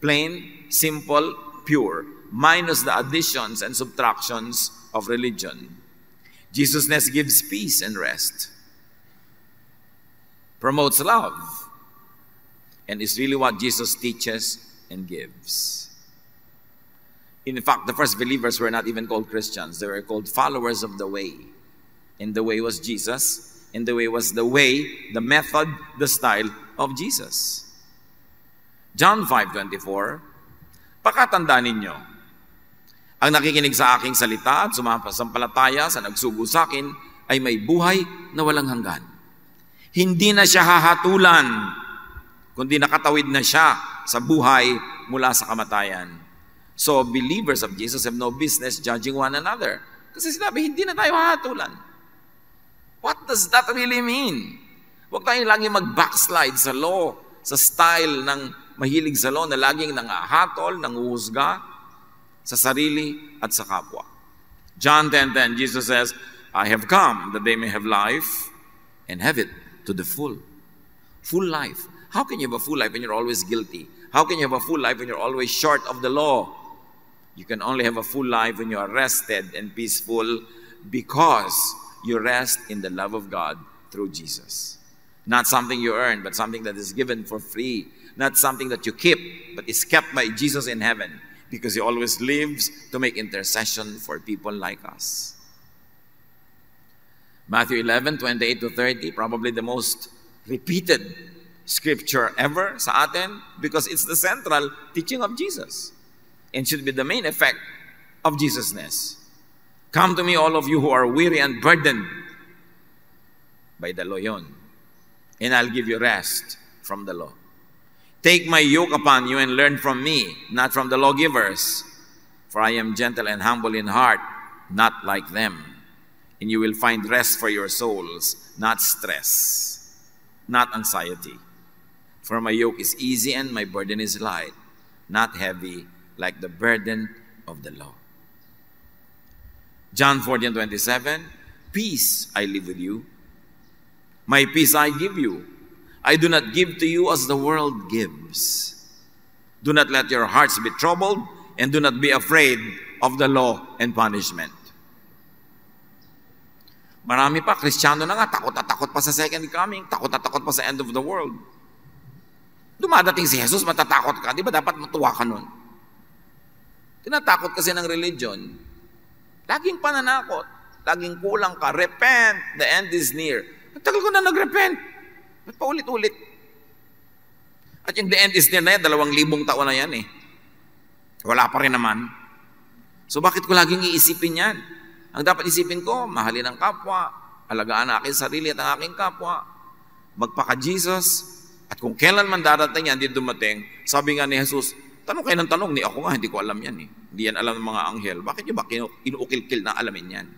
Plain, simple, pure, minus the additions and subtractions of religion. Jesusness gives peace and rest, promotes love, and is really what Jesus teaches and gives. In fact, the first believers were not even called Christians. They were called followers of the way. And the way was Jesus, and the way was the way, the method, the style of Jesus. John 5:24, pakatandaan ninyo, ang nakikinig sa aking salita at sumampalataya sa nagsugo sa akin ay may buhay na walang hanggan. Hindi na siya hahatulan, kundi nakatawid na siya sa buhay mula sa kamatayan. So, believers of Jesus have no business judging one another. Kasi sinabi, hindi na tayo hahatulan. What does that really mean? Huwag tayo laging mag-backslide sa law, sa style ng mahilig sa law na laging nangahatol, nanguhusga sa sarili at sa kapwa. John 10:10, Jesus says, I have come that they may have life and have it to the full. Full life. How can you have a full life when you're always guilty? How can you have a full life when you're always short of the law? You can only have a full life when you are rested and peaceful because you rest in the love of God through Jesus. Not something you earn, but something that is given for free. Not something that you keep, but is kept by Jesus in heaven because He always lives to make intercession for people like us. Matthew 11:28-30, probably the most repeated scripture ever sa atin because it's the central teaching of Jesus and should be the main effect of Jesusness. Come to me, all of you who are weary and burdened by the law yun, and I'll give you rest from the law. Take my yoke upon you and learn from me, not from the lawgivers, for I am gentle and humble in heart, not like them. and you will find rest for your souls, not stress, not anxiety. For my yoke is easy and my burden is light, not heavy like the burden of the law. John 14:27, peace I leave with you. My peace I give you. I do not give to you as the world gives. Do not let your hearts be troubled, and do not be afraid of the law and punishment. Marami pa, Kristiyano na nga, takot na takot pa sa second coming, takot na takot pa sa end of the world. Dumadating si Jesus, matatakot ka. Di ba dapat matuwa ka nun? Tinatakot kasi ng religion. Laging pananakot. Laging kulang ka. Repent. The end is near. Nagtagal ko na nag-repent. Ba't pa ulit-ulit? At yung the end is near na yan, 2,000 taon na yan eh. Wala pa rin naman. So bakit ko laging iisipin yan? Ang dapat isipin ko, mahalin ang kapwa, alagaan ang aking sarili at ang aking kapwa, magpaka-Jesus, at kung kailan man darating yan, hindi dumating, sabi nga ni Jesus, tanong kayo ng tanong, ni ako nga, hindi ko alam yan eh. Hindi yan alam ng mga anghel. Bakit nyo ba inuukil-kil na alamin yan?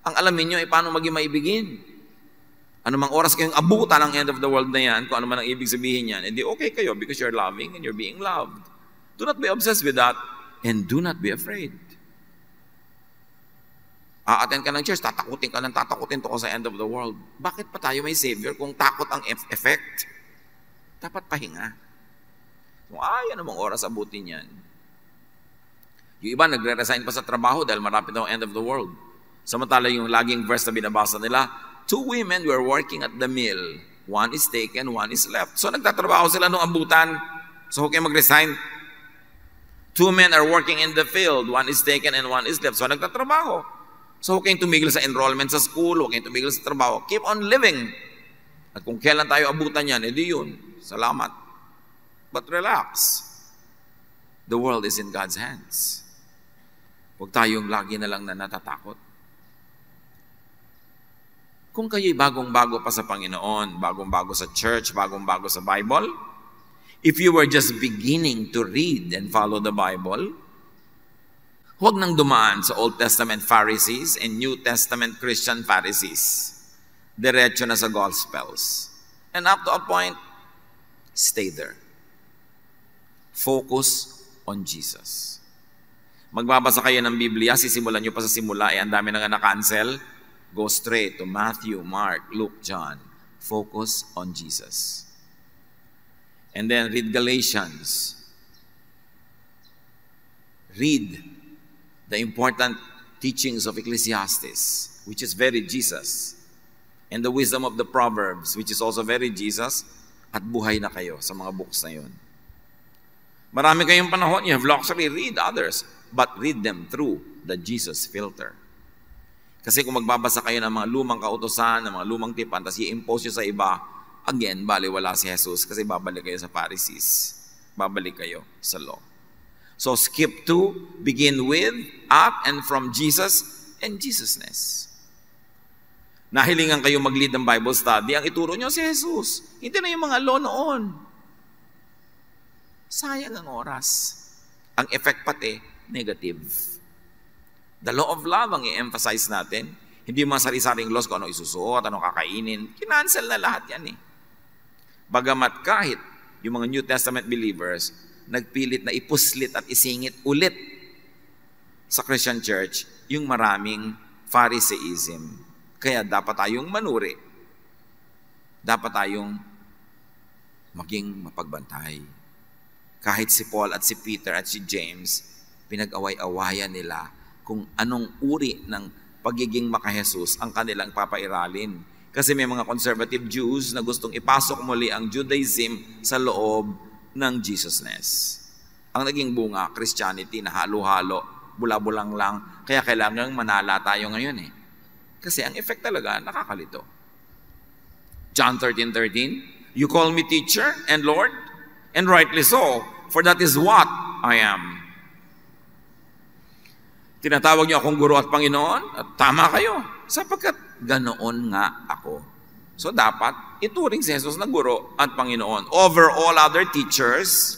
Ang alamin nyo ay paano maging maibigin. Ano mang oras kayong abutan ang end of the world na yan, kung ano man ang ibig sabihin yan, edi okay kayo because you're loving and you're being loved. Do not be obsessed with that, and do not be afraid. A-attend ka ng church, tatakutin ka ng tatakutin to ko sa end of the world. Bakit pa tayo may Savior kung takot ang effect? Dapat pahinga. Kung ano mong oras abutin yan. Yung iba nagre-resign pa sa trabaho dahil marapit na ang end of the world. Samantala yung laging verse na binabasa nila, 2 women were working at the mill. 1 is taken, 1 is left. So nagtatrabaho sila nung abutan. So huwag kayo mag-resign. 2 men are working in the field. 1 is taken and 1 is left. So nagtatrabaho. So huwag kayong tumigil sa enrollment sa school, huwag kayong tumigil sa trabaho. Keep on living. At kung kailan tayo abutan yan, edi yun. Salamat. But relax. The world is in God's hands. Huwag tayong lagi na lang na natatakot. Kung kayo'y bagong-bago pa sa Panginoon, bagong-bago sa church, bagong-bago sa Bible, if you were just beginning to read and follow the Bible, huwag nang dumaan sa Old Testament Pharisees and New Testament Christian Pharisees. Diretso na sa Gospels. And up to a point, stay there. Focus on Jesus. Magbabasa kayo ng Biblia, sisimulan nyo pa sa simula, ang dami na nga na-cancel. Go straight to Matthew, Mark, Luke, John. Focus on Jesus. And then read Galatians. Read the important teachings of Ecclesiastes, which is very Jesus. And the wisdom of the Proverbs, which is also very Jesus. At buhay na kayo sa mga books na yun. Marami kayong panahon, you have luxury, read others. But read them through the Jesus filter. Kasi kung magbabasa kayo ng mga lumang kautosan, ng mga lumang tipan, tapos i-impose nyo sa iba, again, baliwala si Jesus kasi babalik kayo sa Pharisees. Babalik kayo sa law. So skip to, begin with, up, and from Jesus, and Jesusness. Nahilingan kayo mag-lead ng Bible study, ang ituro nyo si Jesus. Hindi na yung mga law noon. Sayang ang oras. Ang effect pati, negative. The law of love ang i-emphasize natin. Hindi mga sari-saring laws kung ano isusuot, ano kakainin. Kinancel na lahat yan eh. Bagamat kahit yung mga New Testament believers, nagpilit na ipuslit at isingit ulit sa Christian Church yung maraming Phariseeism. Kaya dapat tayong manuri. Dapat tayong maging mapagbantay. Kahit si Paul at si Peter at si James, pinag-away-awayan nila kung anong uri ng pagiging maka-Jesus ang kanilang papairalin. Kasi may mga conservative Jews na gustong ipasok muli ang Judaism sa loob ng Jesusness. Ang naging bunga, Christianity na halo-halo, bula-bulang lang, kaya kailangan manala tayo ngayon eh. Kasi ang effect talaga, nakakalito. John 13:13, you call me teacher and Lord, and rightly so, for that is what I am. Tinatawag niyo akong guro at Panginoon, at tama kayo, sapagkat ganoon nga ako. So dapat ituring si Jesus na guro at Panginoon over all other teachers,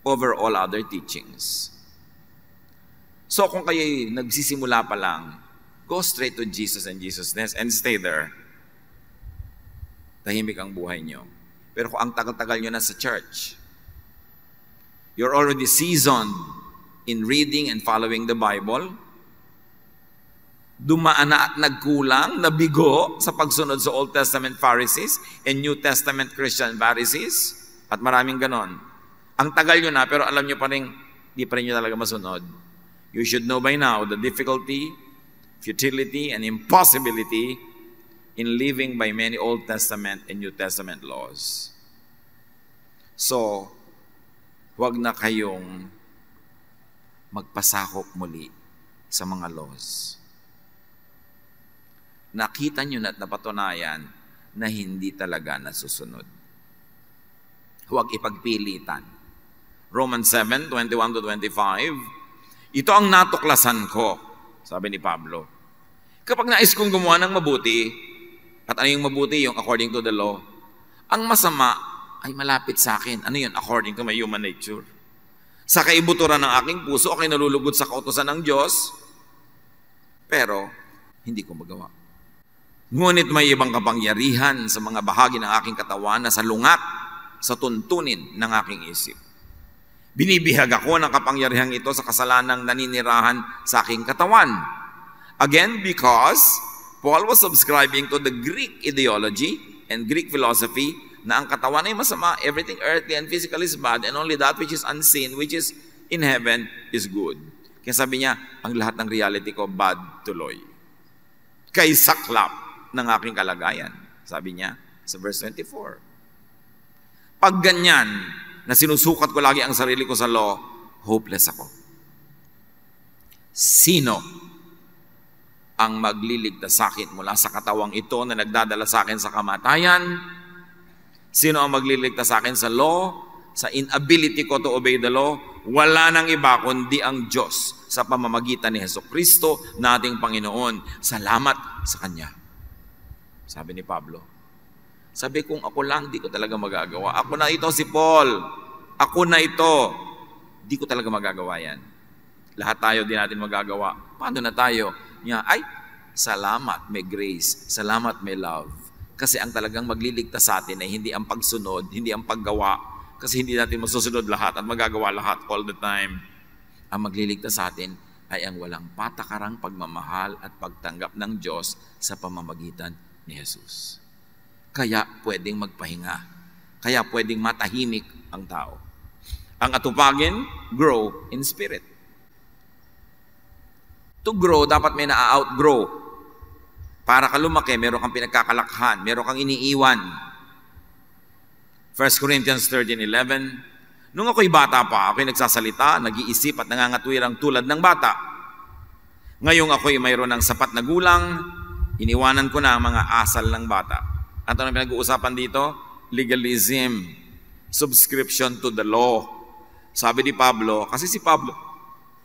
over all other teachings. So kung kayo'y nagsisimula pa lang, Go straight to Jesus and Jesusness and stay there. Tahimik ang buhay nyo. Pero kung ang tagal-tagal nyo na sa church, you're already seasoned in reading and following the Bible, dumaan na at nagkulang, nabigo sa pagsunod sa Old Testament Pharisees and New Testament Christian Pharisees, at maraming ganon. Ang tagal nyo na, pero alam nyo pa rin, di pa rin nyo talaga masunod. You should know by now the difficulty, futility, and impossibility in living by many Old Testament and New Testament laws. So, huwag na kayong magpasakop muli sa mga laws. Nakita nyo na at napatunayan na hindi talaga nasusunod. Huwag ipagpilitan. Romans 7:21-25, ito ang natuklasan ko, sabi ni Pablo. Kapag nais kong gumawa ng mabuti, at ano yung mabuti? Yung according to the law. Ang masama ay malapit sa akin. Ano yun? According to my human nature. Sa kaibuturan ng aking puso, ako'y nalulugod sa kautusan ng Diyos, pero hindi ko magawa. Ngunit may ibang kapangyarihan sa mga bahagi ng aking katawan na salungat sa tuntunin ng aking isip. Binibihag ako ng kapangyarihang ito sa kasalanang naninirahan sa aking katawan. Again, because Paul was subscribing to the Greek ideology and Greek philosophy na ang katawan ay masama, everything earthly and physical is bad, and only that which is unseen, which is in heaven, is good. Kaya sabi niya, ang lahat ng reality ko, bad tuloy. Kay saklap ng aking kalagayan. Sabi niya sa verse 24. Pag ganyan, na sinusukat ko lagi ang sarili ko sa law, hopeless ako. Sino ang magliligtas sa akin mula sa katawang ito na nagdadala sa akin sa kamatayan? Sino ang magliligtas sa akin sa law? Sa inability ko to obey the law? Wala nang iba kundi ang Diyos sa pamamagitan ni Jesucristo na ating Panginoon. Salamat sa Kanya. Sabi ni Pablo. Sabi kung ako lang, di ko talaga magagawa. Ako na ito si Paul. Ako na ito. Di ko talaga magagawa yan. Lahat tayo din natin magagawa. Paano na tayo? Ay, salamat may grace. Salamat may love. Kasi ang talagang magliligtas sa atin ay hindi ang pagsunod, hindi ang paggawa. Kasi hindi natin masusunod lahat at magagawa lahat all the time. Ang magliligtas sa atin ay ang walang patakarang pagmamahal at pagtanggap ng Diyos sa pamamagitan ni Jesus. Kaya pwedeng magpahinga. Kaya pwedeng matahimik ang tao. Ang atupagin, grow in spirit. To grow, dapat may na-outgrow. Para ka lumaki, meron kang pinagkakalakhan, meron kang iniiwan. 1 Corinthians 13:11, nung ako'y bata pa, ako'y nagsasalita, nag-iisip at nangangatwirang tulad ng bata. Ngayong ako'y mayroon ng sapat na gulang, iniwanan ko na ang mga asal ng bata. At ano pinag-uusapan dito? Legalism. Subscription to the law. Sabi ni Pablo, kasi si Pablo,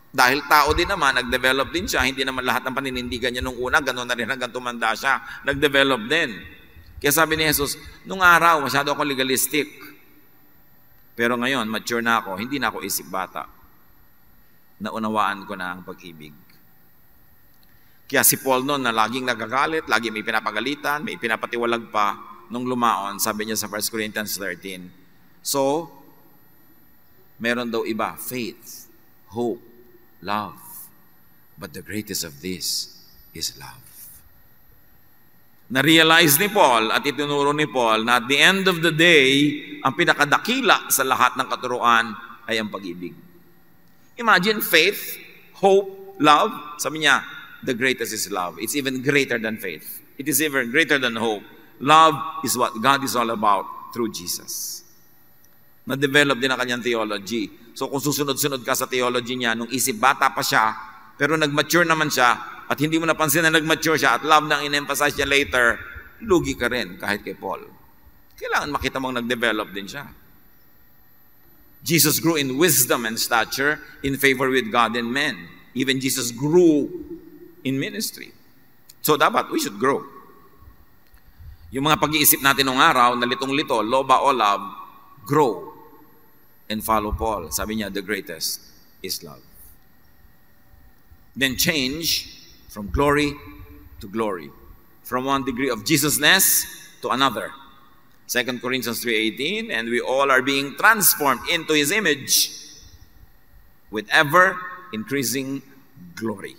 dahil tao din naman, nag-develop din siya. Hindi naman lahat ng paninindigan niya nung una, gano'n na rin hanggang tumanda siya. Nag-develop din. Kaya sabi ni Jesus, nung araw, masyado ako legalistic. Pero ngayon, mature na ako, hindi na ako isip bata. Naunawaan ko na ang pag-ibig. Kaya si Paul noon na laging nagagalit, lagi may pinapagalitan, may pinapatiwalag pa, nung lumaon, sabi niya sa 1 Corinthians 13. So, meron daw iba, faith, hope, love. But the greatest of this is love. Na-realize ni Paul at itinuro ni Paul na at the end of the day, ang pinakadakila sa lahat ng katuruan ay ang pag-ibig. Imagine faith, hope, love. Sabi niya, the greatest is love. It's even greater than faith. It is even greater than hope. Love is what God is all about through Jesus. Na-develop din ang kanyang theology. So kung susunod-sunod ka sa theology niya, nung isip bata pa siya, pero nag-mature naman siya, at hindi mo napansin na nag-mature siya, at love nang in-emphasize niya later, lugi ka rin kahit kay Paul. Kailangan makita mong nag-develop din siya. Jesus grew in wisdom and stature, in favor with God and men. Even Jesus grew in ministry. So dapat, we should grow. Yung mga pag-iisip natin nung araw, na litong-lito, loba o love, grow and follow Paul. Sabi niya, the greatest is love. Then change From glory to glory. From one degree of Jesusness to another. 2 Corinthians 3:18, and we all are being transformed into His image with ever-increasing glory.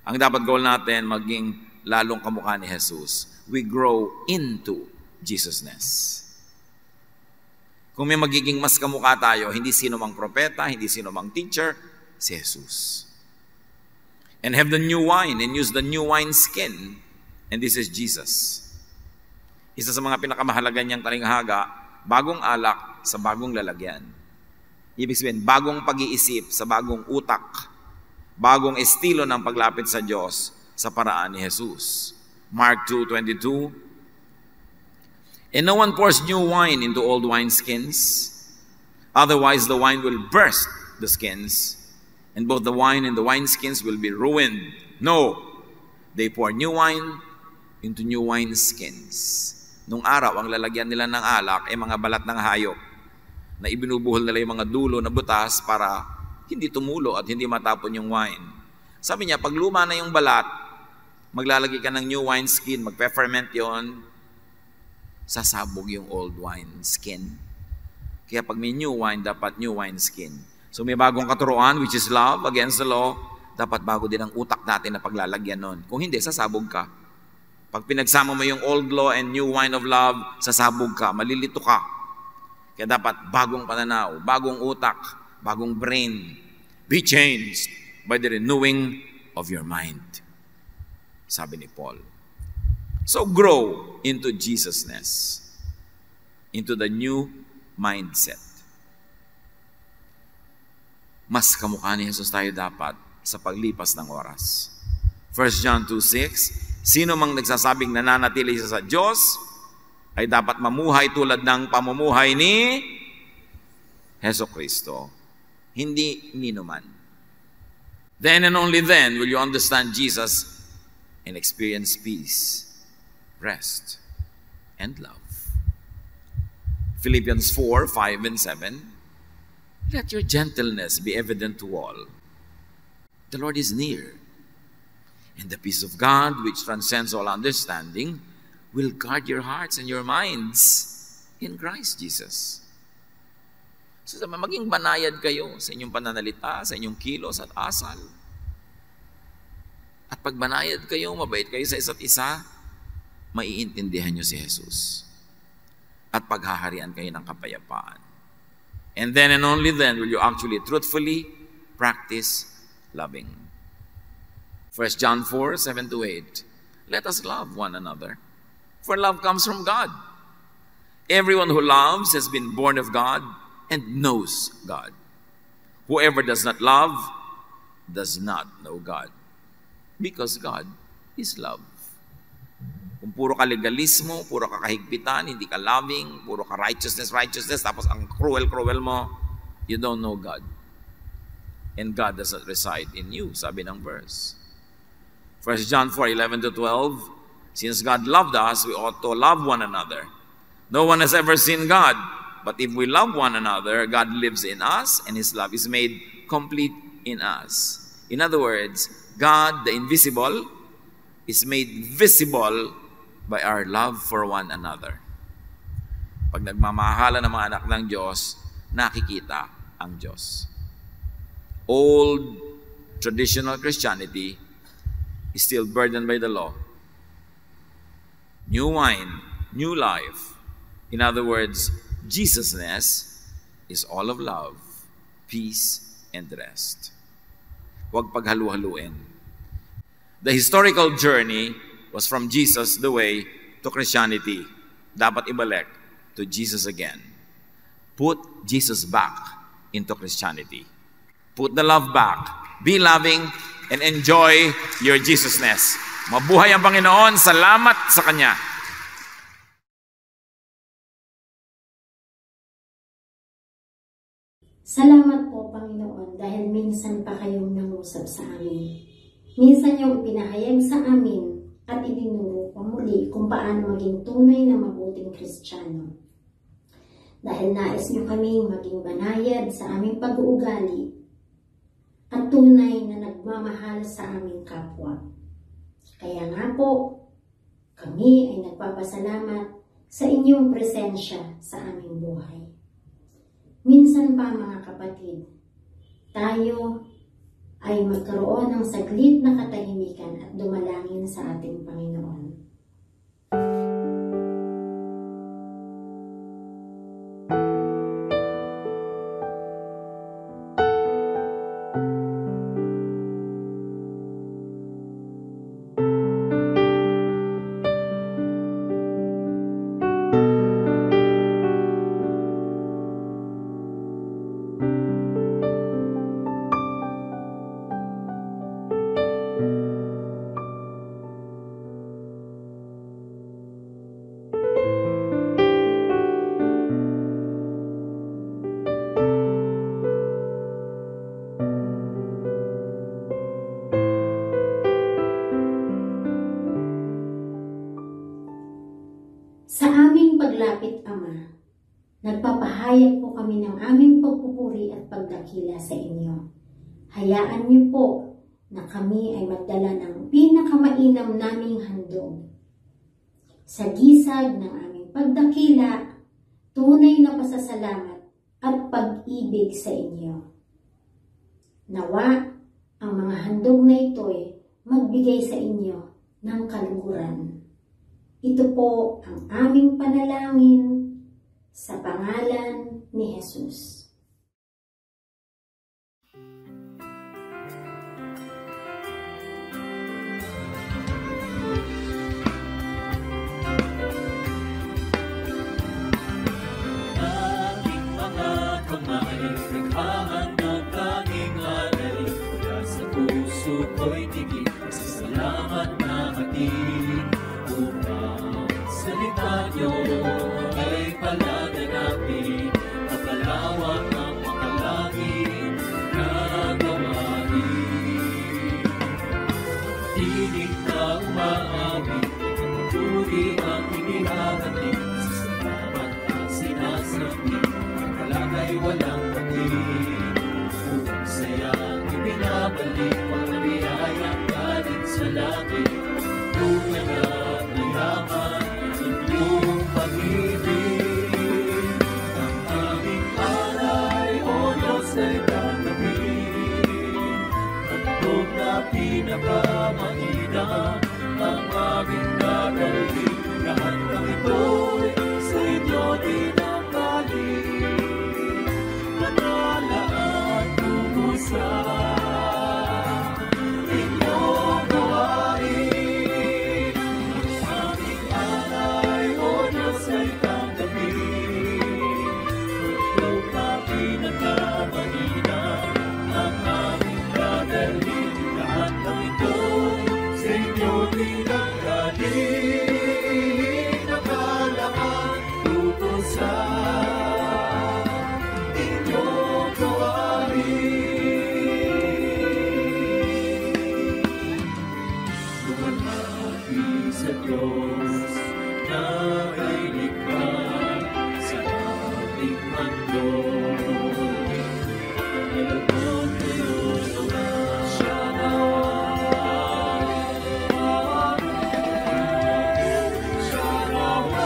Ang dapat goal natin, maging lalong kamukha ni Jesus. We grow into Jesusness. Kung may magiging mas kamukha tayo, hindi sino mang propeta, hindi sino mang teacher, si Jesus. And have the new wine and use the new wine skin. And this is Jesus. Isa sa mga pinakamahalaga niyang talinghaga, bagong alak sa bagong lalagyan. Ibig sabihin, bagong pag-iisip sa bagong utak, bagong estilo ng paglapit sa Diyos sa paraan ni Jesus. Mark 2:22, and no one pours new wine into old wineskins, otherwise the wine will burst the skins, and both the wine and the wineskins will be ruined. No, they pour new wine into new wineskins. Nung araw, ang lalagyan nila ng alak ay mga balat ng hayop na ibinubuhol nila yung mga dulo na butas para hindi tumulo at hindi matapon yung wine. Sabi niya, pag luma na yung balat, maglalagay ka ng new wine skin, magpe-ferment yon, sasabog yung old wine skin. Kaya pag may new wine, dapat new wine skin. So may bagong katuruan, which is love against the law, dapat bago din ang utak natin na paglalagyan nun. Kung hindi, sasabog ka. Pag pinagsama mo yung old law and new wine of love, sasabog ka, malilito ka. Kaya dapat bagong pananaw, bagong utak, bagong brain. Be changed by the renewing of your mind. Sabi ni Paul. So grow into Jesusness, into the new mindset. Mas kamukha ni Jesus tayo dapat sa paglipas ng oras. 1 John 2:6, sino mang nagsasabing nananatili siya sa Diyos, ay dapat mamuhay tulad ng pamumuhay ni Jesucristo. Hindi ninuman. Then and only then will you understand Jesus and experience peace, rest, and love. Philippians 4:5 and 7, let your gentleness be evident to all. The Lord is near. And the peace of God, which transcends all understanding, will guard your hearts and your minds in Christ Jesus. So, maging banayad kayo sa inyong pananalita, sa inyong kilos at asal. At pag banayad kayo, mabait kayo sa isa't isa, maiintindihan nyo si Jesus. At paghaharian kayo ng kapayapaan. And then and only then will you actually truthfully practice loving. 1 John 4:7-8. Let us love one another, for love comes from God. Everyone who loves has been born of God and knows God. Whoever does not love does not know God, because God is love. Kung puro ka legalismo, puro ka kahigpitan, hindi ka loving, puro ka righteousness, tapos ang cruel mo, you don't know God. And God doesn't reside in you, sabi ng verse. 1 John 4:11-12, since God loved us, we ought to love one another. No one has ever seen God, but if we love one another, God lives in us, and His love is made complete in us. In other words, God, the invisible, is made visible by our love for one another. Pag nagmamahalan ng mga anak ng Diyos, nakikita ang Diyos. Old traditional Christianity is still burdened by the law. New wine, new life. In other words, Jesusness is all of love, peace, and rest. Huwag paghalu-haluin. The historical journey was from Jesus the way to Christianity. Dapat ibalik to Jesus again. Put Jesus back into Christianity. Put the love back. Be loving and enjoy your Jesusness. Mabuhay ang Panginoon. Salamat sa Kanya. Salamat po, Panginoon, dahil minsan pa kayong nangusap sa amin. Minsan niyong pinahayag sa amin at itinuro pa muli kung paano maging tunay na mabuting Kristiyano. Dahil nais niyo kaming maging banayad sa aming pag-uugali at tunay na nagmamahal sa aming kapwa. Kaya nga po, kami ay nagpapasalamat sa inyong presensya sa aming buhay. Minsan pa mga kapatid, tayo ay magkaroon ng saglit na katahimikan at dumalangin sa ating Panginoon. Sa aming paglapit, Ama, nagpapahayag po kami ng aming pagpupuri at pagdakila sa inyo. Hayaan niyo po na kami ay magdala ng pinakamainam naming handog. Sa gisag ng aming pagdakila, tunay na pasasalamat at pag-ibig sa inyo. Nawa, ang mga handog na ito'y magbigay sa inyo ng kaluguran. Ito po ang aming panalangin sa pangalan ni Jesus. Aking mga kamay, naghahandog tanging alay, mula sa puso ko'y tigil, sa salamat na hatid. Upang salita niyo ay palaganapin, mapalawak ang makalangin na gawain. Tinig na umaamin, pagpuri ang inihahatid, sa salamat ang sinasabi, ang kalagay walang patid. Upang sayang ibinabalik, pagkabiyayang galing sa langit, tunay na yaman inyong pag-ibig. Ang aming alay, O Diyos, ay tanggapin. Handog na pinakamainam ang aming dadalhin. Lahat ng ito'y sa inyo dinanggaling. Manalaan tungo sa inyong gawain. Sa Diyos na ay likha sa ating mundo. Alagod tulungan siya nawa, siya nawa.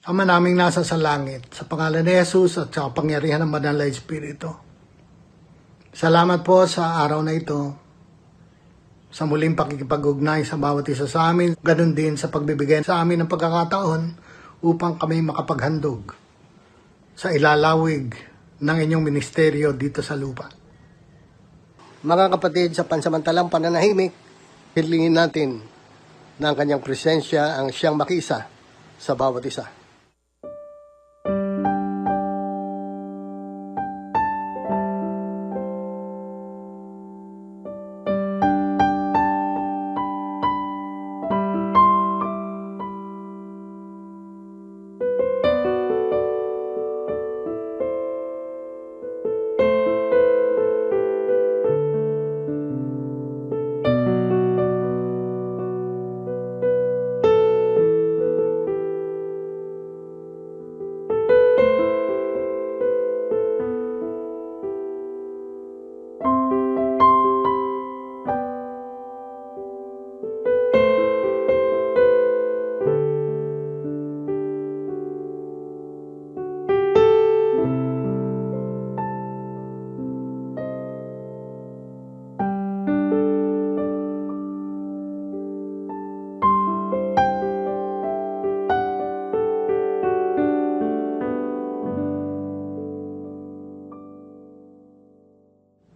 Ama naming nasa sa langit, sa pangalan ni Jesus at sa kapangyarihan ng Banal na Espiritu. Salamat po sa araw na ito, sa muling pakikipag-ugnay sa bawat isa sa amin, ganun din sa pagbibigay sa amin ng pagkakataon upang kami makapaghandog sa ilalawig ng inyong ministeryo dito sa lupa. Mga kapatid, sa pansamantalang pananahimik, hilingin natin na ang kanyang presensya ang siyang makisa sa bawat isa.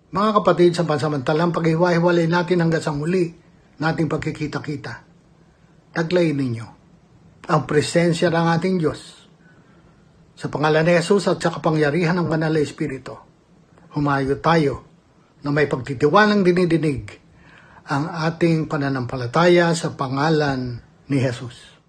Mga kapatid, sa pansamantalang paghiwa-hiwalay natin hanggang sa muli nating pagkikita-kita, taglayin ninyo ang presensya ng ating Diyos. Sa pangalan ni Jesus at sa kapangyarihan ng Banal na Espiritu, humayo tayo na may pagtitiwalang dinidinig ang ating pananampalataya sa pangalan ni Jesus.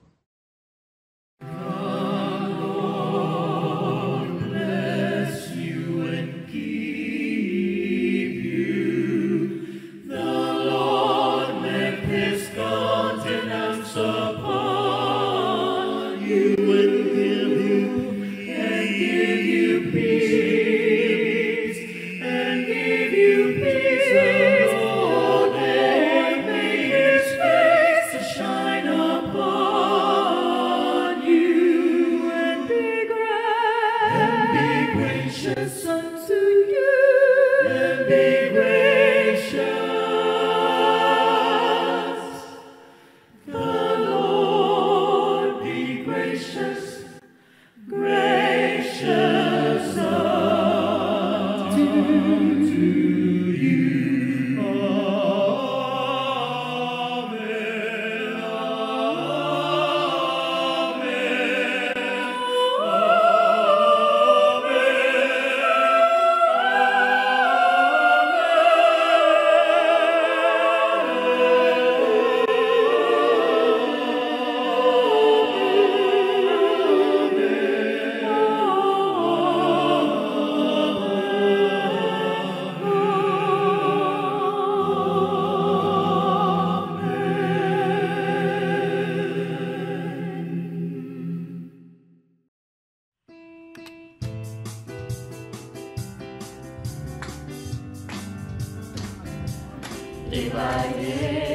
Day by day.